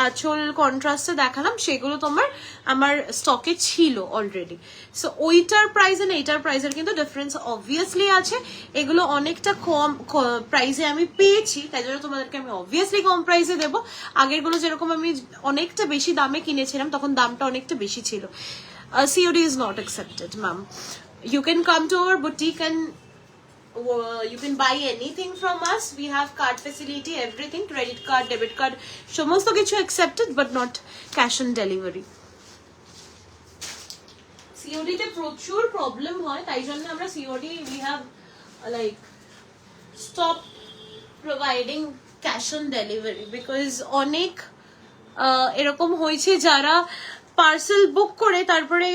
আঁচল কন্ট্রাস্টে দেখালাম সেগুলো তোমার আমার স্টকে ছিল অলরেডি। সো ওইটার প্রাইস আর এইটার প্রাইসের কিন্তু ডিফারেন্স অবভিয়াসলি আছে। এগুলো অনেকটা কম প্রাইসে আমি পেয়েছি, তাই জন্য তোমাদেরকে আমি অবভিয়াসলি কম প্রাইসে দেবো। আগেরগুলো যেরকম আমি অনেকটা বেশি দামে কিনেছিলাম তখন দামটা অনেকটা বেশি ছিল। COD is not accepted, ma'am. You can come to our boutique and you can buy anything from us. We have card facility, everything, credit card, debit card, সমস্ত কিছু accepted, but not cash on delivery. COD তে প্রচুর problem হয়, তাই জন্য আমরা COD we have like stop providing cash on delivery because অনেক এরকম হয়েছে যারা পার্সেল বুক করে তারপরে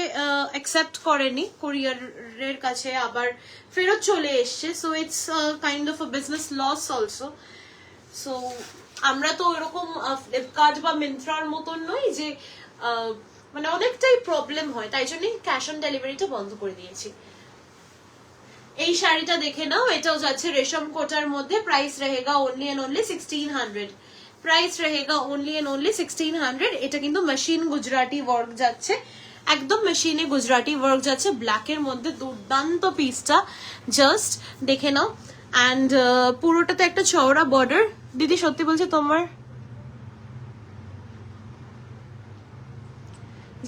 অ্যাকসেপ্ট করেনি, কুরিয়ারের কাছে আবার ফেরত চলে এসছে। So it's kind of a business loss also. সো আমরা তো এরকম ফ্লিপকার্ট বা মিন্ত্রার মতন নই যে মানে অনেকটাই প্রবলেম হয়, তাই জন্যই ক্যাশ অন ডেলিভারিটা বন্ধ করে দিয়েছি। এই শাড়িটা দেখে নাও, এটাও যাচ্ছে রেশম কোটার মধ্যে। প্রাইস रहेगा only and only 1600, প্রাইস रहेगा only and only 1600। এটা কিন্তু মেশিন গুজরাটি ওয়ার্ক যাচ্ছে, একদম মেশিনে গুজরাটি ওয়ার্ক যাচ্ছে, ব্ল্যাকের মধ্যে দুর্দান্ত পিসটা, জাস্ট দেখে নাও। অ্যান্ড পুরোটাতে একটা চওড়া বর্ডার। দিদি সত্যি বলছে তোমার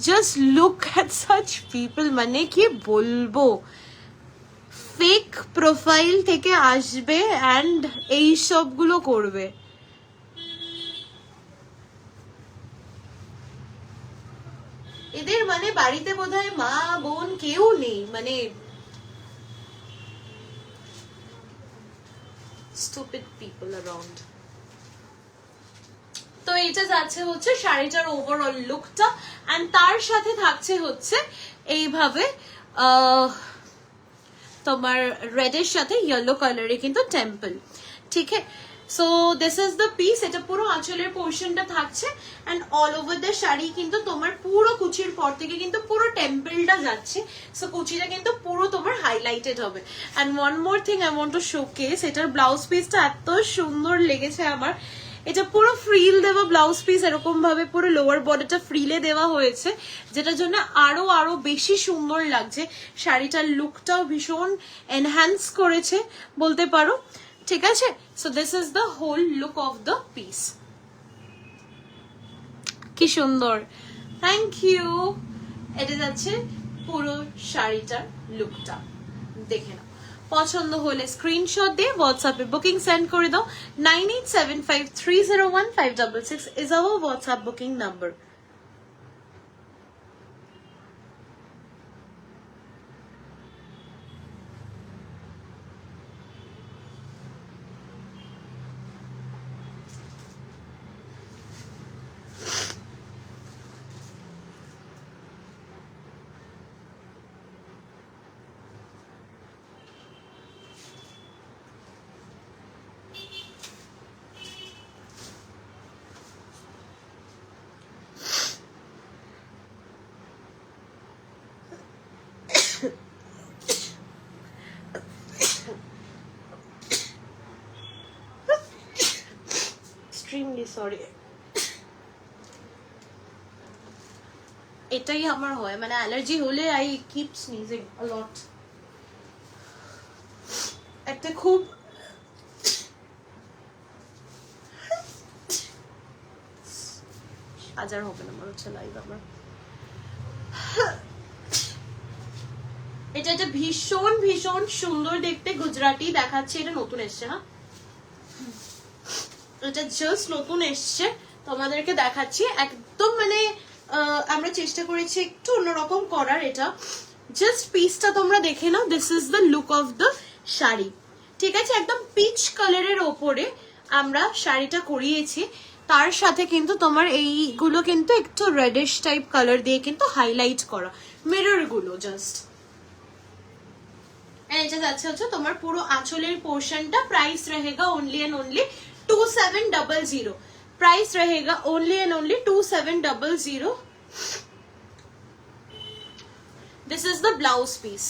just look at such people, মানে কি বলবো, ফেক প্রোফাইল থেকে আসবে অ্যান্ড এই সবগুলো করবে। এদের মানে বাড়িতে বোধহয় মা বোন কেউ নেই, মানে stupid people around. তো এটা যাচ্ছে হচ্ছে শাড়িটার ওভারঅল লুকটা, এন্ড তার সাথে থাকছে হচ্ছে এইভাবে তোমার রেডের সাথে ইয়েলো কালারে কিন্তু টেম্পল, ঠিক আছে। So this is the piece, এটা পুরো আঁচলের পোর্শনটা থাকছে and all over the sari কিন্তু তোমার পুরো কুচির পর থেকে কিন্তু পুরো টেম্পলটা যাচ্ছে, সো কুচিটা কিন্তু পুরো তোমার হাইলাইটেড হবে। And one more thing I want to showcase, এটার ব্লাউজ পিসটা এত সুন্দর লেগেছে আমার। এটা পুরো ফ্রিল দেওয়া ব্লাউজ পিস, এরকম ভাবে পুরো লোয়ার বডিটা ফ্রিলে দেওয়া হয়েছে, যেটার জন্য আরো আরো বেশি সুন্দর লাগছে। শাড়িটার লুকটাও ভীষণ এনহ্যান্স করেছে বলতে পারো, ঠিক আছে। So this is the whole look of the piece. কি সুন্দর, থ্যাংক ইউ। এটা যাচ্ছে পুরো শাড়িটার লুকটা, দেখে নাও। পছন্দ হলে স্ক্রিনশট দিয়ে হোয়াটসঅ্যাপে বুকিং সেন্ড করে দাও। 9875301566 is our WhatsApp booking number. Extremely sorry. এটাই আমার হয়, মানে অ্যালার্জি হলে আই কিপ স্নিজিং আ লট। একটা খুব আজার হবে না মনে হচ্ছে লাইভ আমার। এটা একটা ভীষণ ভীষণ সুন্দর দেখতে গুজরাটি দেখাচ্ছে, এটা নতুন এসছে, হ্যাঁ এটা জাস্ট নতুন এসছে, তোমাদেরকে দেখাচ্ছি। একদম মানে আমরা চেষ্টা করেছি একটু অন্যরকম করার। এটা জাস্ট পিসটা তোমরা দেখে নাও, this is the look of the sari, ঠিক আছে। একদম পিচ কালারের ওপরে আমরা শাড়িটা করিয়েছি, তার সাথে কিন্তু তোমার এইগুলো কিন্তু একটু রেডিশ টাইপ কালার দিয়ে কিন্তু হাইলাইট করা মিরর গুলো জাস্ট। এটা যাচ্ছে হচ্ছে তোমার পুরো আঁচলের পোর্শনটা। প্রাইস रहेगा ओनली एंड ओनली 2700। प्राइस रहेगा only and only 2700। This is the blouse piece,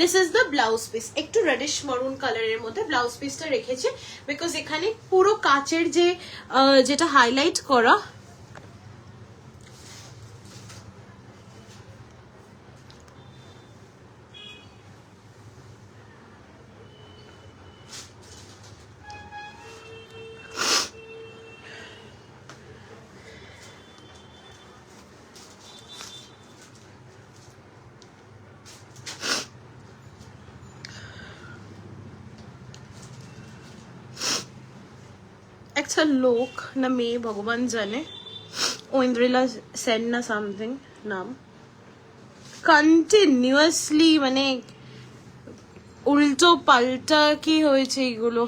this is the blouse piece. একটু রেডিশ মারুন কালারের মধ্যে ব্লাউজ পিসটা রেখেছি, বিকজ এখানে পুরো কাচের যে যেটা হাইলাইট করা, একটা লোক না মেয়ে ভগবান জানে, ঐন্দ্রিলা সেন না সামথিং নাম, কন্টিনিউয়াসলি মানে উল্টো পাল্টা কি হয়েছে এইগুলো।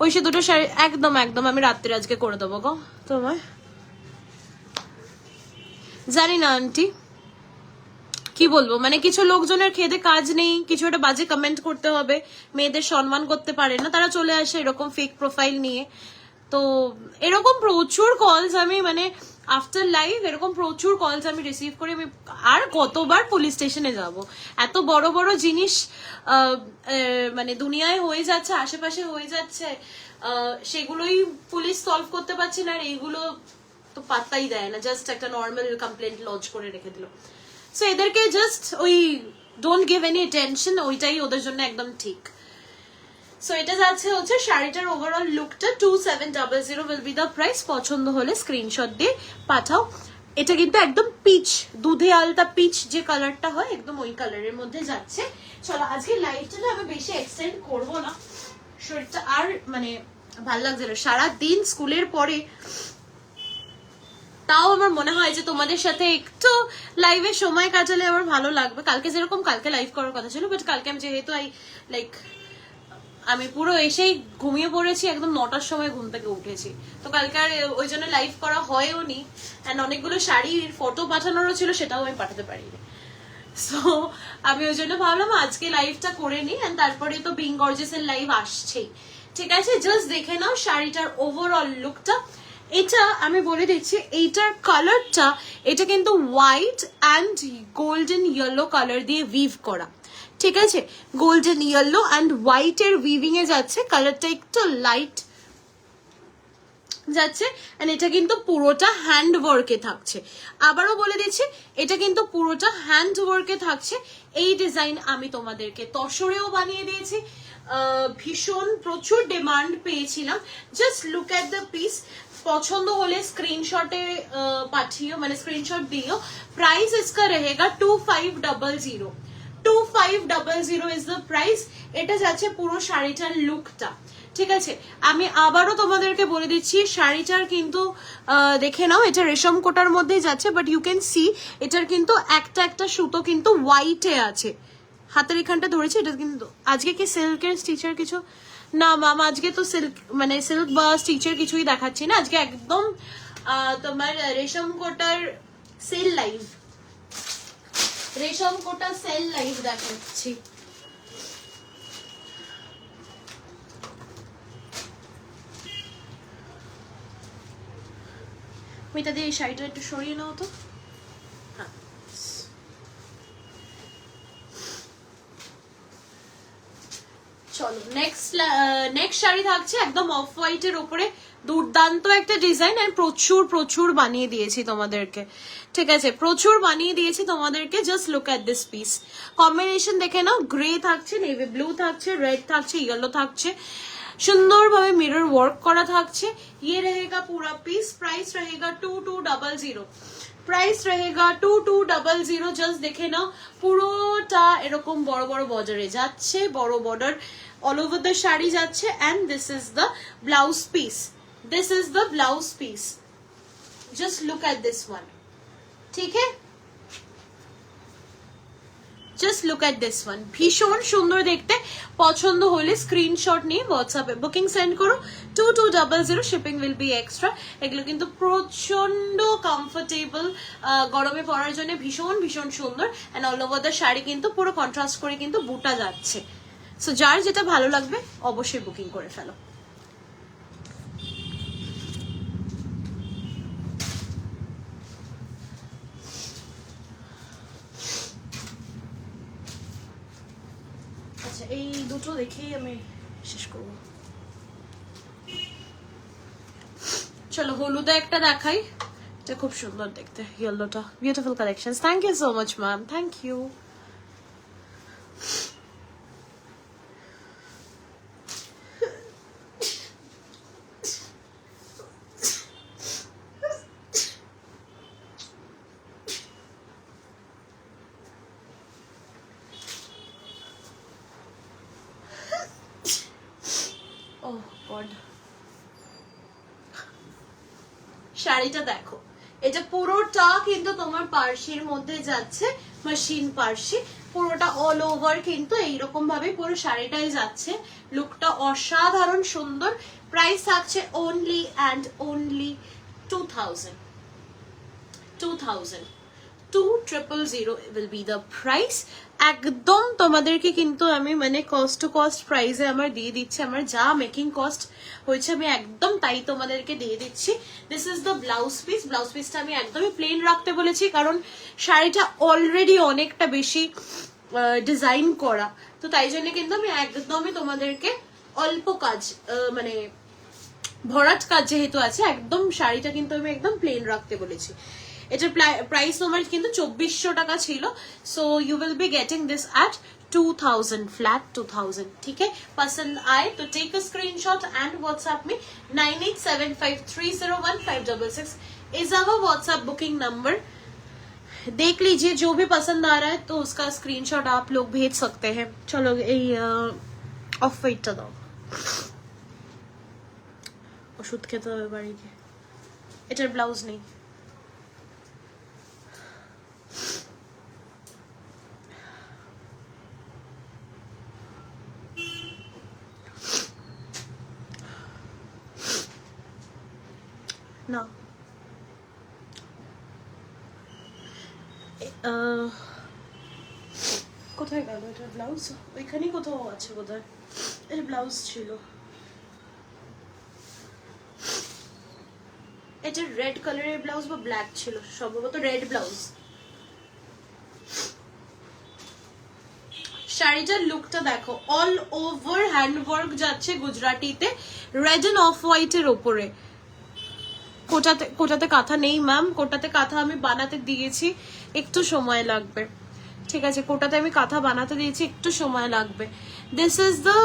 ওই সে দুটো শাড়ি একদম একদম আমি রাত্রে আজকে করে দেবো গো তোমায়। জানি না আন্টি কি বলবো, মানে কিছু লোকজনের খেদে কাজ নেই, কিছু একটা বাজে কমেন্ট করতে হবে, মেয়েদের সম্মান করতে পারে না, তারা চলে আসে এরকম ফেক প্রোফাইল নিয়ে। তো এরকম প্রচুর কলস আমি মানে আফটার লাইভ এরকম প্রচুর কলস আমি রিসিভ করি। আমি আর কতবার পুলিশ স্টেশনে যাব, এত বড় বড় জিনিস মানে দুনিয়ায় হয়ে যাচ্ছে, আশেপাশে হয়ে যাচ্ছে, সেগুলোই পুলিশ সলভ করতে পারছে না, আর এইগুলো তো পাত্তাই দেয় না, জাস্ট একটা নর্মাল কমপ্লেন্ট লঞ্চ করে রেখে দিল। সো এদেরকে জাস্ট ওই ডোন্ট গিভ এনি টেনশন, ওইটাই ওদের জন্য একদম ঠিক। সো এটা যাচ্ছে হচ্ছে শাড়িটার ওভারঅল লুকটা 2700 উইল বি দ্য প্রাইস। পছন্দ হলে স্ক্রিনশট দিয়ে পাঠাও। এটা কিন্তু একদম পিচ, দুধে আলতা পিচ যে কালারটা হয় একদম ওই কালারের মধ্যে যাচ্ছে। চলো আজকে লাইভটা না আমি বেশি এক্সটেন্ড করবো না, শরীরটা আর মানে ভাল লাগছে না সারাদিন স্কুলের পরে। তাও আমার মনে হয় যে তোমাদের সাথে একটু লাইভে সময় কাটালে আমার ভালো লাগবে। কালকে যেরকম কালকে লাইভ করার কথা ছিল, বাট কালকে আমি যেহেতু আমি পুরো এসেই ঘুমিয়ে পড়েছি, একদম 9টার সময় ঘুম থেকে উঠেছি, তো কালকে আর ওই জন্য লাইভ করা হয়ও নি। অ্যান্ড অনেকগুলো শাড়ির ফটো পাঠানোরও ছিল, সেটাও আমি পাঠাতে পারিনি। সো আমি ওই জন্য ভাবলাম আজকে লাইভটা করে নি, অ্যান্ড তারপরে তো বিং গর্জিয়াসের লাইভ আসছেই। ঠিক আছে, জাস্ট দেখে নাও শাড়িটার ওভারঅল লুকটা। এটা আমি বলে দিচ্ছি, এইটার কালারটা এটা কিন্তু white and golden yellow colour দিয়ে উইভ করা। ঠিক আছে, গোল্ডেন ইয়েলো অ্যান্ড হোয়াইট এর উইভিং এ যাচ্ছে, কালারটা একটু লাইট যাচ্ছে। এন্ড এটা কিন্তু পুরোটা হ্যান্ড ওয়ার্কে থাকছে। আবারও বলে দিচ্ছি, এটা কিন্তু পুরোটা হ্যান্ড ওয়ার্কে থাকছে। এই ডিজাইন আমি তোমাদেরকে তসরেও বানিয়ে দিয়েছি, ভীষণ প্রচুর ডিমান্ড পেয়েছিলাম। Just look at the piece. পছন্দ হলে স্ক্রিনশটে পাঠিও, মানে স্ক্রিনশট দিও। প্রাইস इसका रहेगा 2500। 2500 ইজ দ্য প্রাইস। এটা যাচ্ছে পুরো শাড়িটার লুকটা। ঠিক আছে, আমি আবারও তোমাদেরকে বলে দিচ্ছি, শাড়িটার কিন্তু দেখে নাও, এটা রেশম কোটার মধ্যেই যাচ্ছে, বাট ইউ ক্যান সি এটার কিন্তু একটা একটা সুতো কিন্তু হোয়াইটে আছে। হাতের এখানটা ধরেছি, এটা কিন্তু আজকে কি সিল্কের স্টিচের কিছু না মাম, আজকে তো সিল্ক মানে সিল্ক বা স্টিচের কিছুই দেখাচ্ছি না, আজকে একদম তোমার রেশম কোটার সেল লাইভ, রেশম কোটা সেল লাইভ দেখাচ্ছি। মিটা দিয়ে এই শাড়িটা একটু সরিয়ে নাও তো। হ্যাঁ, চলো নেক্সট শাড়ি থাকছে একদম অফ হোয়াইটের উপরে, দুর্দান্ত একটা ডিজাইন। আর প্রচুর প্রচুর বানিয়ে দিয়েছি তোমাদেরকে। ঠিক আছে, প্রচুর বানিয়ে দিয়েছি তোমাদেরকে। Just look at this piece, combination দেখে নাও। গ্রে থাকছে, নেভি ব্লু থাকছে, রেড থাকছে, ইয়েলো থাকছে, সুন্দরভাবে মিরর ওয়ার্ক করা থাকছে। ये रहेगा पूरा पीस। प्राइस रहेगा 2200। প্রাইস रहेगा 2200। জাস্ট দেখে নাও, পুরোটা এরকম বড় বড় বর্ডারে যাচ্ছে, বড় border all over the sari যাচ্ছে। And this is the blouse piece, this is the blouse piece. Just look at this one. ঠিক আছে, just look at this one, ভীষণ সুন্দর দেখতে। পছন্দ হলে স্ক্রিনশট নিয়ে হোয়াটসঅ্যাপে বুকিং সেন্ড করো। 2200, শিপিং উইল বি এক্সট্রা। এগুলো কিন্তু প্রচন্ড কমফোর্টেবল, গরমে পরার জন্য ভীষণ ভীষণ সুন্দর। And all over the sari কিন্তু পুরো কন্ট্রাস্ট করে কিন্তু বুটা যাচ্ছে। সো যার যেটা ভালো লাগবে অবশ্যই বুকিং করে ফেলো। আচ্ছা, এই দুটো দেখেই আমি শেষ করবো। চলো হলুদে একটা দেখাই, এটা খুব সুন্দর দেখতে, ইয়েলোটা। Beautiful collection. Thank you so much ma'am, thank you. Oh god, শাড়িটা দেখো, এটা পুরোটা কিন্তু তোমার পার্সির মধ্যে যাচ্ছে, মেশিন পার্সি। পুরোটা অল ওভার কিন্তু এইরকম ভাবে পুরো শাড়িটাই যাচ্ছে। লুকটা অসাধারণ সুন্দর। প্রাইস থাকছে only and only 2000। 2000 will be the price। একদম তোমাদেরকে কিন্তু আমি মানে কস্ট টু কস্ট প্রাইসে আমার দিয়ে দিচ্ছি। আমার যা মেকিং কস্ট হয়েছে আমি একদম তাই তোমাদেরকে দিয়ে দিচ্ছি। This is the blouse piece. Blouse পিসটা আমি একদমই প্লেন রাখতে বলেছি, কারণ শাড়িটা অলরেডি অনেকটা বেশি ডিজাইন করা, তো তাই জন্য কিন্তু আমি একদমই তোমাদেরকে অল্প কাজ মানে ভরাট কাজ যেহেতু আছে, একদম শাড়িটা কিন্তু আমি একদম প্লেন রাখতে বলেছি। এটার প্রাইস তোমার কিন্তু 2400 টাকা ছিল। So you will be getting this at 2000, flat 2000। ठीक है, पसंद आए तो take a screenshot and WhatsApp में 9875301566। Is our WhatsApp booking number. देख लीजिए, जो भी पसंद आ रहा है तो उसका स्क्रीनशॉट आप लोग भेज सकते हैं। चलो ऑफ वाइटটা দাও, ওষুধ খেতে হবে বাড়িতে। এটার ব্লাউজ নেই। না কোথায় গেল এটার ব্লাউজ? ওইখানেই কোথাও আছে বোধহয়। এর ব্লাউজ ছিল, এটা রেড কালারের ব্লাউজ বা ব্ল্যাক ছিল, সম্ভবত রেড ব্লাউজ। শাড়িটার লুকটা দেখো, অল ওভার হ্যান্ডওয়ার্ক যাচ্ছে গুজরাটিতে, রেড এন্ড অফ হোয়াইটের ওপরে। কোটাতে কাঁথা নেই ম্যাম, কোটাতে কাঁথা আমি বানাতে দিয়েছি, একটু সময় লাগবে। ঠিক আছে, কোটাতে আমি কাঁথা বানাতে দিয়েছি, একটু সময় লাগবে। দিস ইজ দ্য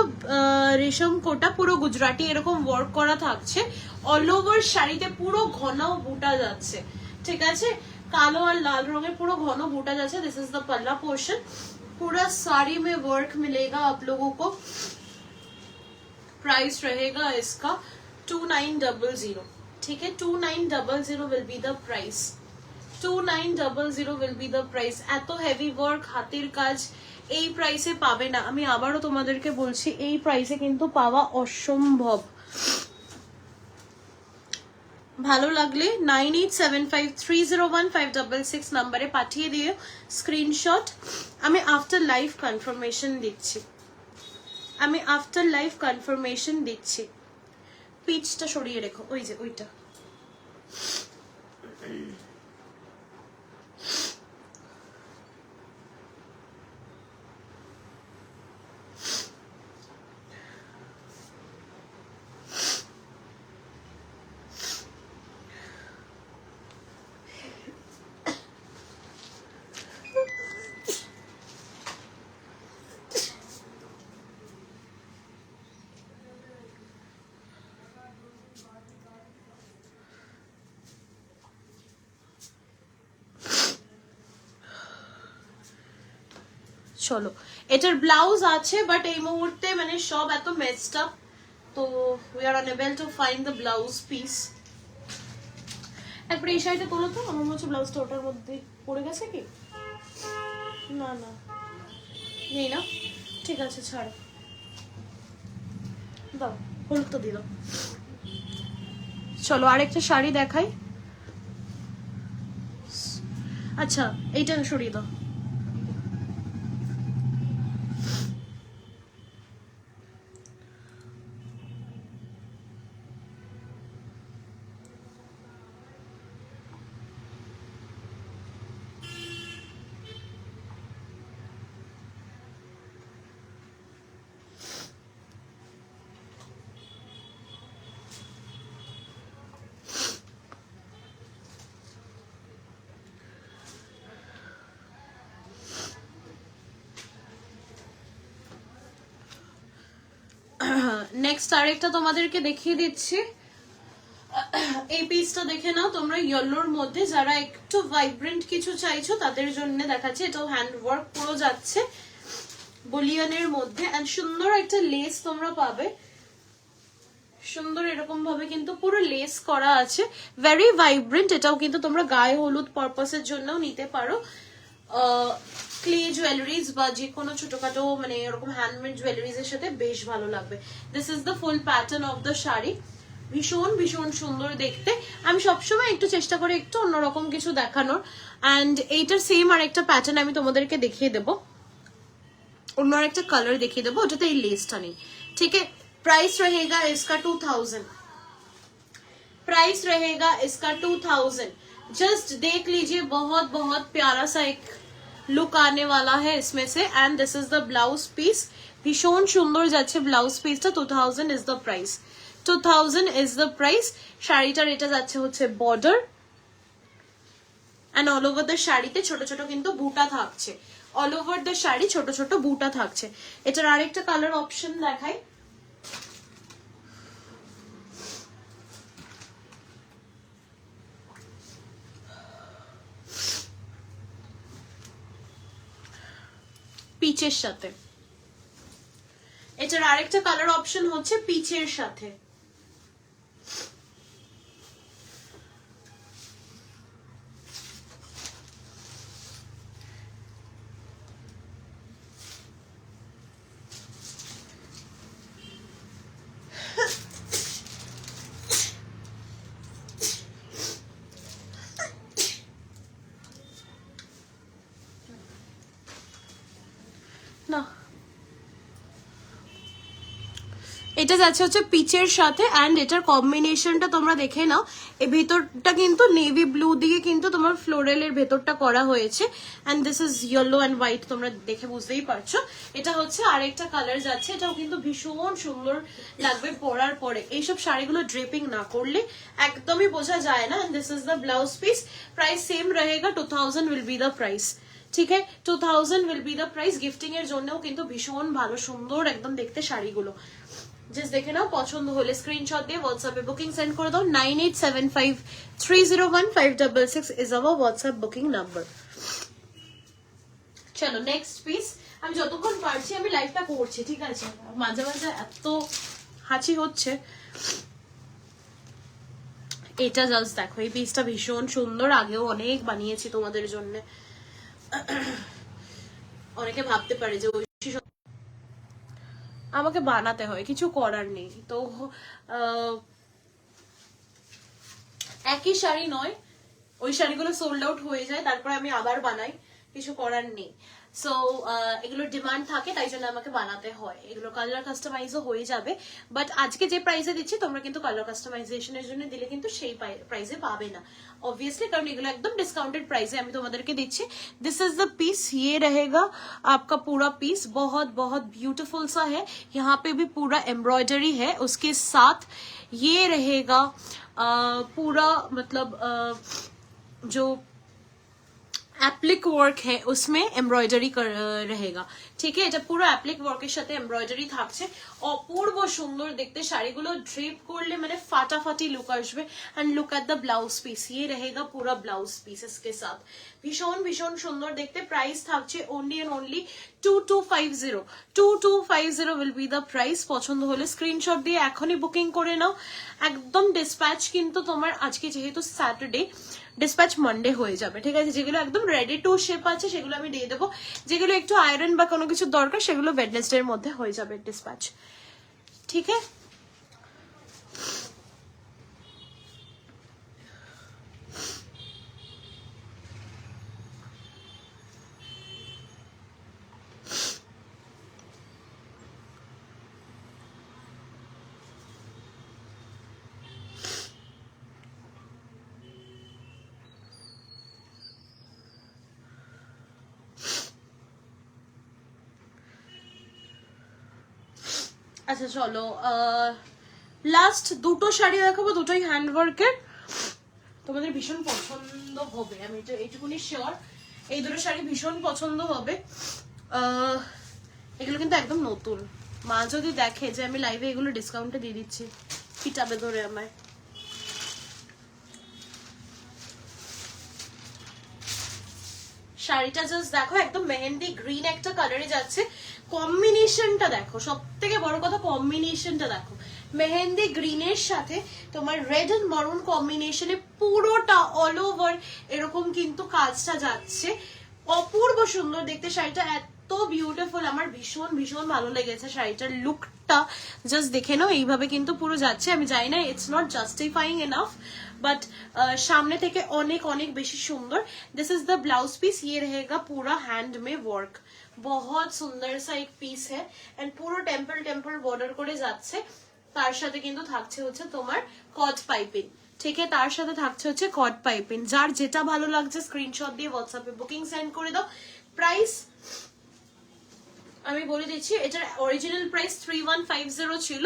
রেশম কোটা, পুরো গুজরাটি এরকম ওয়ার্ক করা থাকছে, অল ওভার শাড়িতে পুরো ঘন বুটা যাচ্ছে। ঠিক আছে, কালো আর লাল রঙের পুরো ঘন বুটা যাচ্ছে। दिस इज द पल्ला पोर्शन, पूरा साड़ी में वर्क मिलेगा आप लोगों को। प्राइस रहेगा इसका 2900। ठीक है, 2900 will be the price. 2900 will be the price। এত হেভি ওয়ার্ক হাতের কাজ এই প্রাইসে পাবে না। আমি আবারও তোমাদেরকে বলছি, এই প্রাইসে কিন্তু পাওয়া অসম্ভব। ভালো লাগলে 9875301566 নাম্বারে পাঠিয়ে দিও স্ক্রিনশট। আমি আফটার লাইভ কনফার্মেশন দিচ্ছি, আমি আফটার লাইভ কনফার্মেশন দিচ্ছি। পিচটা সরিয়ে রেখো, ওই যে ওইটা। চলো, এটার ব্লাউজ আছে বাট এই মুহূর্তে মানে সব এত মেসড আপ, তো we are unable to find the blouse piece. একবার এই শাড়িটা তোলো তো, আমার মনে হচ্ছে ব্লাউজটা ওটার মধ্যে পড়ে গেছে কি না। না নেই না, ঠিক আছে ছাড়ো, দাও হলুদটা দিল। চলো আরেকটা শাড়ি দেখাই। আচ্ছা এইটা সরিয়ে দাও। নেক্সট আরেকটা তোমাদেরকে দেখিয়ে দিচ্ছি। এই পিসটা দেখে নাও তোমরা, ইয়েলোর মধ্যে যারা একটু ভাইব্রেন্ট কিছু চাইছো তাদের জন্য দেখাচ্ছে। এটাও হ্যান্ড ওয়ার্ক পুরো যাচ্ছে বুলিয়নের মধ্যে, এন্ড সুন্দর একটা লেস তোমরা পাবে, সুন্দর এরকম ভাবে কিন্তু পুরো লেস করা আছে, ভেরি ভাইব্রেন্ট। এটাও কিন্তু তোমরা গায়ে হলুদ পারপাসের জন্যও নিতে পারো, ক্লে জুয়েলারিজ বা যে কোনো ছোটখাটো মানে এরকম হ্যান্ডমেড জুয়েলারিজ এর সাথে বেশ ভালো লাগবে। This is the full pattern of the sari, ভীষণ ভীষণ সুন্দর দেখতে। আমি সবসময় একটু চেষ্টা করি একটু অন্যরকম কিছু দেখানোর, অ্যান্ড এইটার সেম আর একটা প্যাটার্ন আমি তোমাদেরকে দেখিয়ে দেবো, অন্য একটা কালার দেখিয়ে দেবো, ওটাতে এই লেসটা নেই। ঠিক আছে, प्राइस रहेगा इसका 2000, प्राइस रहेगा इसका 2000। जस्ट देख लीजिए, बहुत बहुत प्यारा सा एक लुक आने वाला है इसमें से, and this is the blouse piece. भीषण सुंदर যাচ্ছে ব্লাউজ পিসটা। 2000 is the price, 2000 is the price. শাড়িটার এটা যাচ্ছে হচ্ছে বর্ডার, এন্ড অল ওভার দ্য শাড়িতে ছোট ছোট কিন্তু বুটা থাকছে, অল ওভার দ্য শাড়ি ছোট ছোট বুটা থাকছে। এটার আরেকটা কালার অপশন দেখাই। পিচের সাথে। এটার আরেকটা কালার অপশন হচ্ছে পিচের সাথে। না এটা যাচ্ছে হচ্ছে পিচের সাথে, অ্যান্ড এটার কম্বিনেশনটা তোমরা দেখে নাও। এই ভেতরটা কিন্তু নেভি ব্লু দিয়ে কিন্তু তোমার ফ্লোরালের ভেতরটা করা হয়েছে, and this is yellow and white, তোমরা দেখে বুঝতেই পারছো। এটা হচ্ছে আরেকটা কালার যাচ্ছে, এটাও কিন্তু ভীষণ সুন্দর লাগবে পরার পরে। এইসব শাড়িগুলো ড্রেপিং না করলে একদমই বোঝা যায় না। And this is the blouse piece, price same रहेगा, 2000 উইল বি দ্য প্রাইস। ঠিক আছে, 2000 will be the price. Gifting এর জন্যও কিন্তু ভীষণ ভালো সুন্দর একদম দেখতে শাড়িগুলো। জাস্ট দেখে নাও, পছন্দ হলে স্ক্রিনশট দিয়ে হোয়াটসঅ্যাপে বুকিং সেন্ড করে দাও। 9875301566 is our WhatsApp booking number. চলো নেক্সট পিস। আমি যতক্ষণ পারছি আমি লাইভটা করছি, ঠিক আছে? মাঝে মাঝে এত হাঁচি হচ্ছে। এটা জাস্ট দেখো, এই পিসটা ভীষণ সুন্দর, আগেও অনেক বানিয়েছি তোমাদের জন্য। অনেকে ভাবতে পারে যে আমাকে বানাতে হয়, কিছু করার নেই। তো একই শাড়ি নয়, ওই শাড়িগুলো সোল্ড আউট হয়ে যায়, তারপরে আমি আবার বানাই, কিছু করার নেই। সো এগুলোর ডিমান্ড থাকে, তাই জন্য আমাকে বানাতে হয়। এগুলো কালার কাস্টমাইজও হয়ে যাবে, বাট আজকে যে প্রাইসে দিচ্ছি তোমরা কিন্তু কালার কাস্টমাইজেশনের জন্য দিলে কিন্তু সেই প্রাইসে পাবে না ऑब्वियसली, কারণ এগুলো একদম ডিসকাউंटेड प्राइस है। আমি তোমাদেরকে দিচ্ছি, दिस इज द पीस, ये रहेगा आपका पूरा पीस, बहुत बहुत ब्यूटीफुल सा है। यहाँ पे भी पूरा एम्ब्रॉयडरी है, उसके साथ ये रहेगा पूरा मतलब जो एप्लिक वर्क है उसमें एम्ब्रॉयडरी रहेगा। ठीक है, এটা পুরো অ্যাপ্লিক ওয়ার্কের সাথে এমব্রয়ডারি থাকছে, অপূর্ব সুন্দর দেখতে। শাড়িগুলো ড্রেপ করলে মানে ফাটাফাটি লুক আসবে। And look at the blouse piece, ये रहेगा पूरा ब्लाउज पीस इसके साथ, ভীষণ ভীষণ সুন্দর দেখতে। প্রাইস থাকছে only and only 2250। 2250 will be the price. পছন্দ হলে স্ক্রিনশট দিয়ে এখনই বুকিং করে নাও। একদম ডিসপ্যাচ কিন্তু তোমার আজকে যেহেতু স্যাটারডে, ডিসপ্যাচ মানডে হয়ে যাবে। ঠিক আছে, যেগুলো একদম রেডি টু শেপ আছে সেগুলো আমি দিয়ে দেবো, যেগুলো একটু আয়রন বা কোনো কিছু দরকার সেগুলো ওয়েডনেসডে এর মধ্যে হয়ে যাবে ডিসপ্যাচ। ঠিক আছে, আচ্ছা চলো লাস্ট দুটো শাড়ি দেখাবো, দুটোই হ্যান্ডওয়ার্কের, তোমাদের ভীষণ পছন্দ হবে, আমি তো এইটুকুনি শিওর। এই দুটো শাড়ি ভীষণ পছন্দ হবে। এগুলো কিন্তু একদম নতুন। মা যদি দেখে যে আমি লাইভে এগুলো ডিসকাউন্টে দিয়ে দিচ্ছি, পিটাবে ধরে আমায়। শাড়িটা জাস্ট দেখো, একদম মেহেন্দি গ্রিন একটা কালারে যাচ্ছে। কম্বিনেশনটা দেখো, সব থেকে বড় কথা কম্বিনেশনটা দেখো। মেহেন্দি গ্রিনের সাথে তোমার রেড এন্ড মারুন কম্বিনেশনে পুরোটা অল ওভার এরকম কিন্তু কাজটা যাচ্ছে। অপূর্ব সুন্দর দেখতে শাড়িটা, এত বিউটিফুল, আমার ভীষণ ভীষণ ভালো লেগেছে শাড়িটার লুকটা। জাস্ট দেখে নাও, এইভাবে কিন্তু পুরো যাচ্ছে। আমি জানি না it's not justifying enough, but सामने থেকে অনেক অনেক বেশি সুন্দর। This is the blouse piece, ये रहेगा पूरा हैंड में वर्क, बहुत सुंदर सा एक पीस है। एंड পুরো টেম্পল টেম্পল বর্ডার করে যাচ্ছে। তার সাথে কিন্তু থাকছে হচ্ছে তোমার কট পাইপিং। ঠিক আছে, তার সাথে থাকছে হচ্ছে কট পাইপিং। যার যেটা ভালো লাগছে স্ক্রিনশট দিয়ে হোয়াটসঅ্যাপে বুকিং সেন্ড করে দাও। প্রাইস আমি বলে দিচ্ছি, এটার অরিজিনাল প্রাইস 3150 ছিল,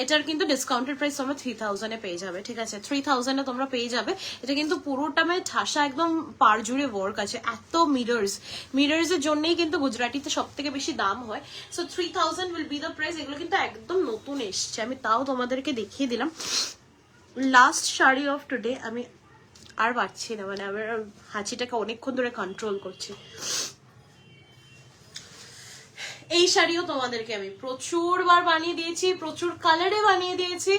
এটার কিন্তু ডিসকাউন্টেড প্রাইস তোমরা 3000 এ পেয়ে যাবে। ঠিক আছে, 3000 এ তোমরা পেয়ে যাবে। এটা কিন্তু পুরোটা মানে ঠাসা একদম পার জুড়ে ওয়ার্ক আছে, এত মিরর্স এর জন্যই কিন্তু গুজরাটিতে সব থেকে বেশি দাম হয়। So 3000 will be the price. এগুলো কিন্তু একদম নতুন এসছে, আমি তাও তোমাদেরকে দেখিয়ে দিলাম। লাস্ট শাড়ি অফ টুডে, আমি আর পারছি না, মানে আমার হাঁচিটাকে অনেকক্ষণ ধরে কন্ট্রোল করছি। এই শাড়িও তোমাদেরকে আমি প্রচুর বার বানিয়ে দিয়েছি, প্রচুর কালারে বানিয়ে দিয়েছি,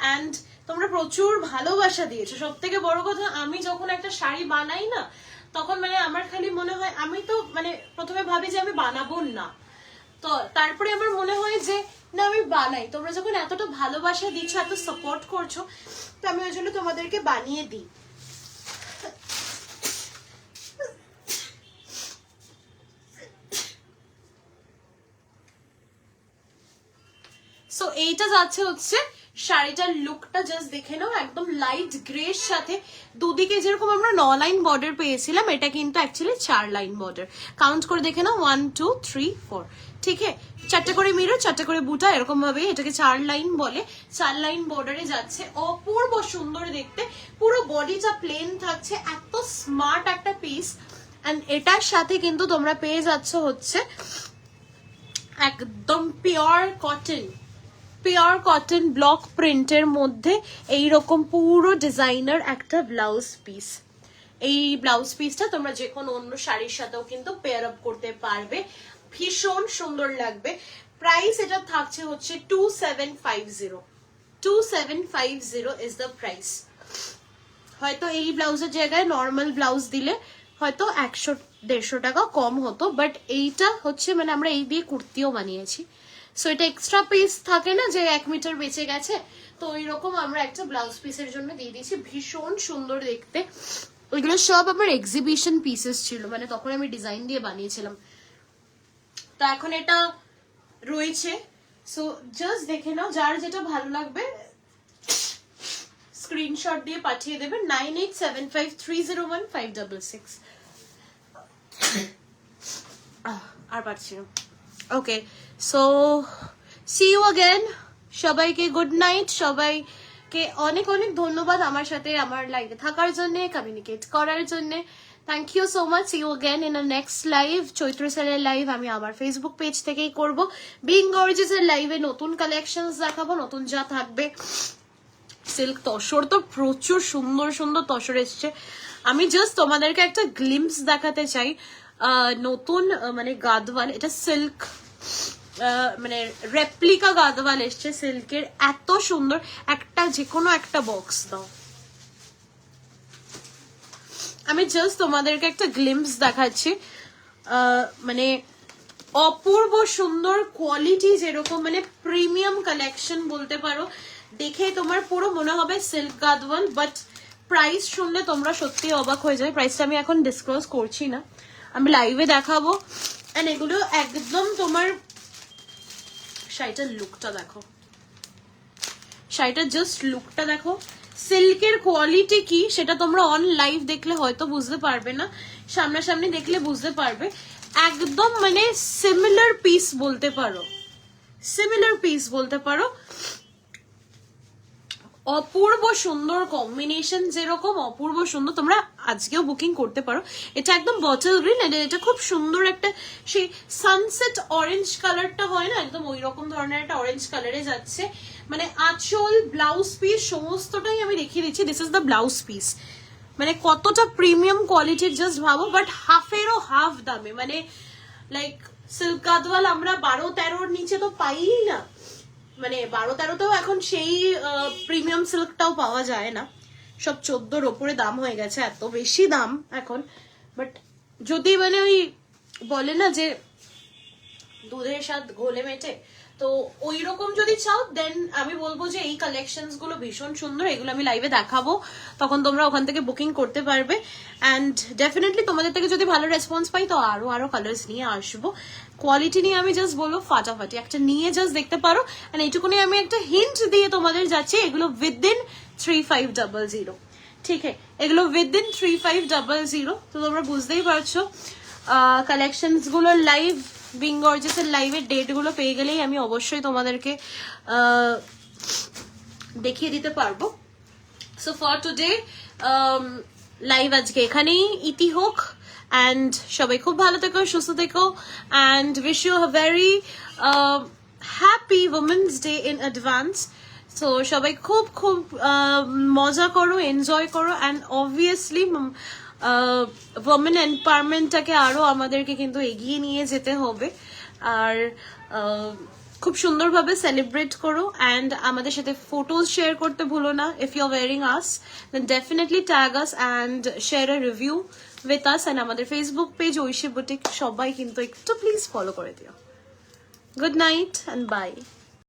অ্যান্ড তোমরা প্রচুর ভালোবাসা দিয়েছো। সব থেকে বড় কথা, আমি যখন একটা শাড়ি বানাই না, তখন মানে আমার খালি মনে হয়, আমি তো মানে প্রথমে ভাবি যে আমি বানাবো না, তো তারপরে আমার মনে হয় যে না আমি বানাই। তোমরা যখন এতটা ভালোবাসা দিচ্ছ, এত সাপোর্ট করছো, তো আমি ওই জন্য তোমাদেরকে বানিয়ে দিই। সো এইটা যাচ্ছে হচ্ছে শাড়িটার লুকটা, জাস্ট দেখে নাও, একদম লাইট গ্রে এর সাথে দুদিকে যেরকম আমরা 9 লাইন বর্ডার পেয়েছিলাম, এটা কিন্তু অ্যাকচুয়ালি 4 লাইন বর্ডার। কাউন্ট করে দেখে নাও, 1 2 3 4, ঠিক আছে, 4টা করে মিরর, 4টা করে বুটা, এরকম ভাবে এটাকে 4 লাইন বলে। 4 লাইন বর্ডারে যাচ্ছে, অপূর্ব সুন্দর দেখতে, পুরো বডিটা প্লেন থাকছে, এত স্মার্ট একটা পিস। এন্ড এটার সাথে কিন্তু তোমরা পেয়ে যাচ্ছ হচ্ছে একদম পিওর কটন ব্লক প্রিন্টের মধ্যে এইরকম পুরো ডিজাইনার একটা ব্লাউজ পিস। এই ব্লাউজ পিসটা তোমরা যে কোনো অন্য শাড়ির সাথেও কিন্তু পেয়ার আপ করতে পারবে, ভীষণ সুন্দর লাগবে। প্রাইস এটা থাকছে হচ্ছে 2750 ইজ দ্য প্রাইস। হয়তো এই ব্লাউজের জায়গায় নর্মাল ব্লাউজ দিলে হয়তো 100-150 টাকা কম হতো, বাট এইটা হচ্ছে মানে আমরা এই দিয়ে কুর্তিও বানিয়েছি। সো এটা এক্সট্রা পিস থাকে না যে 1 মিটার বেঁচে গেছে, তো ওইরকম আমরা একটা ব্লাউজ পিসের জন্য দিয়ে দিয়েছি, ভীষণ সুন্দর দেখতে। ওইগুলো সব আমার এক্সিবিশন পিসেস ছিল, মানে তখন আমি ডিজাইন দিয়ে বানিয়েছিলাম, তো এখন এটা রয়েছে। সো জাস্ট দেখে নাও, যার যেটা ভালো লাগবে স্ক্রিনশট দিয়ে পাঠিয়ে দেবেন 9875301566। আর পারছি না। ওকে, সো সি ইউ अगेन। সবাইকে গুড নাইট, সবাইকে অনেক অনেক ধন্যবাদ আমার সাথে আমার লাইভে থাকার জন্য, কমিউনিকেট করার জন্য। Thank you so much. See you again in a next live. Chaitra সেলের লাইভ আমি আমার ফেসবুক পেজ থেকেই করব। বিং গর্জিয়াস এর লাইভে নতুন কালেকশনস দেখাবো, নতুন যা থাকবে। সিল্ক তসর তো প্রচুর সুন্দর সুন্দর তসর এসছে। আমি জাস্ট তোমাদেরকে একটা গ্লিমস দেখাতে চাই, নতুন মানে গাদওয়াল, এটা সিল্ক মানে রেপ্লিকা গাদওয়াল এসছে সিল্কের, এত সুন্দর। একটা যে কোনো একটা বক্স দাও, আমি জাস্ট তোমাদেরকে একটা গ্লিমস দেখাচ্ছি, মানে অপূর্ব সুন্দর কোয়ালিটি, যেরকম মানে প্রিমিয়াম কালেকশন বলতে পারো। দেখে তোমার পুরো মনে হবে সিল্ক গাদওয়াল, বাট প্রাইস শুনলে তোমরা সত্যি অবাক হয়ে যাবে। প্রাইসটা আমি এখন ডিসক্লোজ করছি না, আমি লাইভে দেখাবো। এন্ড এগুলো একদম তোমার, শাড়িটার লুকটা দেখো, শাড়িটার জাস্ট লুকটা দেখো, সিল্কের কোয়ালিটি কি সেটা তোমরা অন লাইভ দেখলে হয়তো বুঝতে পারবে না, সামনাসামনি দেখলে বুঝতে পারবে। একদম মানে সিমিলার পিস বলতে পারো, অপূর্ব সুন্দর কম্বিনেশন, যেরকম অপূর্ব সুন্দর। তোমরা আজকেও বুকিং করতে পারো। এটা একদম বটল গ্রিন, এটা খুব সুন্দর একটা সেই সানসেট অরেঞ্জ কালারটা হয় না, একদম ওই রকম ধরনের একটা অরেঞ্জ কালারে যাচ্ছে। মানে আঁচল, ব্লাউজ পিস সমস্তটাই আমি দেখিয়ে দিচ্ছি। This is the blouse piece, মানে কতটা প্রিমিয়াম কোয়ালিটির জাস্ট ভাবো, বাট হাফেরও হাফ দামে। মানে লাইক সিল্ক গাদওয়াল আমরা 12-13 নিচে তো পাই না, মানে 12-13তেও এখন সেই প্রিমিয়াম সিল্কটাও পাওয়া যায় না, সব 14-র ওপরে দাম হয়ে গেছে, এত বেশি দাম এখন। বাট যদি মানে ওই বলে না যে দুধের স্বাদ ঘোলে মেটে, তো ওই রকম যদি চাও দেন আমি বলবো যে এই কালেকশনস গুলো ভীষণ সুন্দর, এগুলো আমি লাইভে দেখাবো, তখন তোমরা ওখান থেকে বুকিং করতে পারবে। অ্যান্ড ডেফিনেটলি তোমাদের থেকে যদি ভালো রেসপন্স পাই তো আরো কালার্স নিয়ে আসবো। কোয়ালিটি নিয়ে আমি জাস্ট বলবো ফাটাফাটি, একটা নিয়ে জাস্ট দেখতে পারো। অ্যান্ড এইটুকুনি আমি একটা হিন্ট দিয়ে তোমাদের যাচ্ছি, এগুলো উইদিন 3500, ঠিক আছে, এগুলো উইদিন 3500। তো তোমরা বুঝতেই পারছো কালেকশনস গুলো লাইভ বিং গর্জিয়াস এর লাইভের ডেট গুলো পেয়ে গেলেই আমি অবশ্যই তোমাদেরকে দেখিয়ে দিতে পারবো। সো ফর টুডে লাইভ আজকে এখানেই ইতি হোক, অ্যান্ড সবাই খুব ভালো থেকো, সুস্থ থেকো, and wish you a very happy women's day in advance. So সবাই খুব খুব মজা করো, এনজয় করো, অ্যান্ড অবভিয়াসলি ওমেন এম্পাওয়ারমেন্টটাকে আরো আমাদেরকে কিন্তু এগিয়ে নিয়ে যেতে হবে। আর খুব সুন্দরভাবে সেলিব্রেট করো অ্যান্ড আমাদের সাথে ফটোজ শেয়ার করতে ভুলো না। If you are wearing us then definitely tag us and share a review with us, and আমাদের ফেসবুক পেজ ঐশী বুটিক সবাই কিন্তু একটু প্লিজ ফলো করে দিও। Good night and by.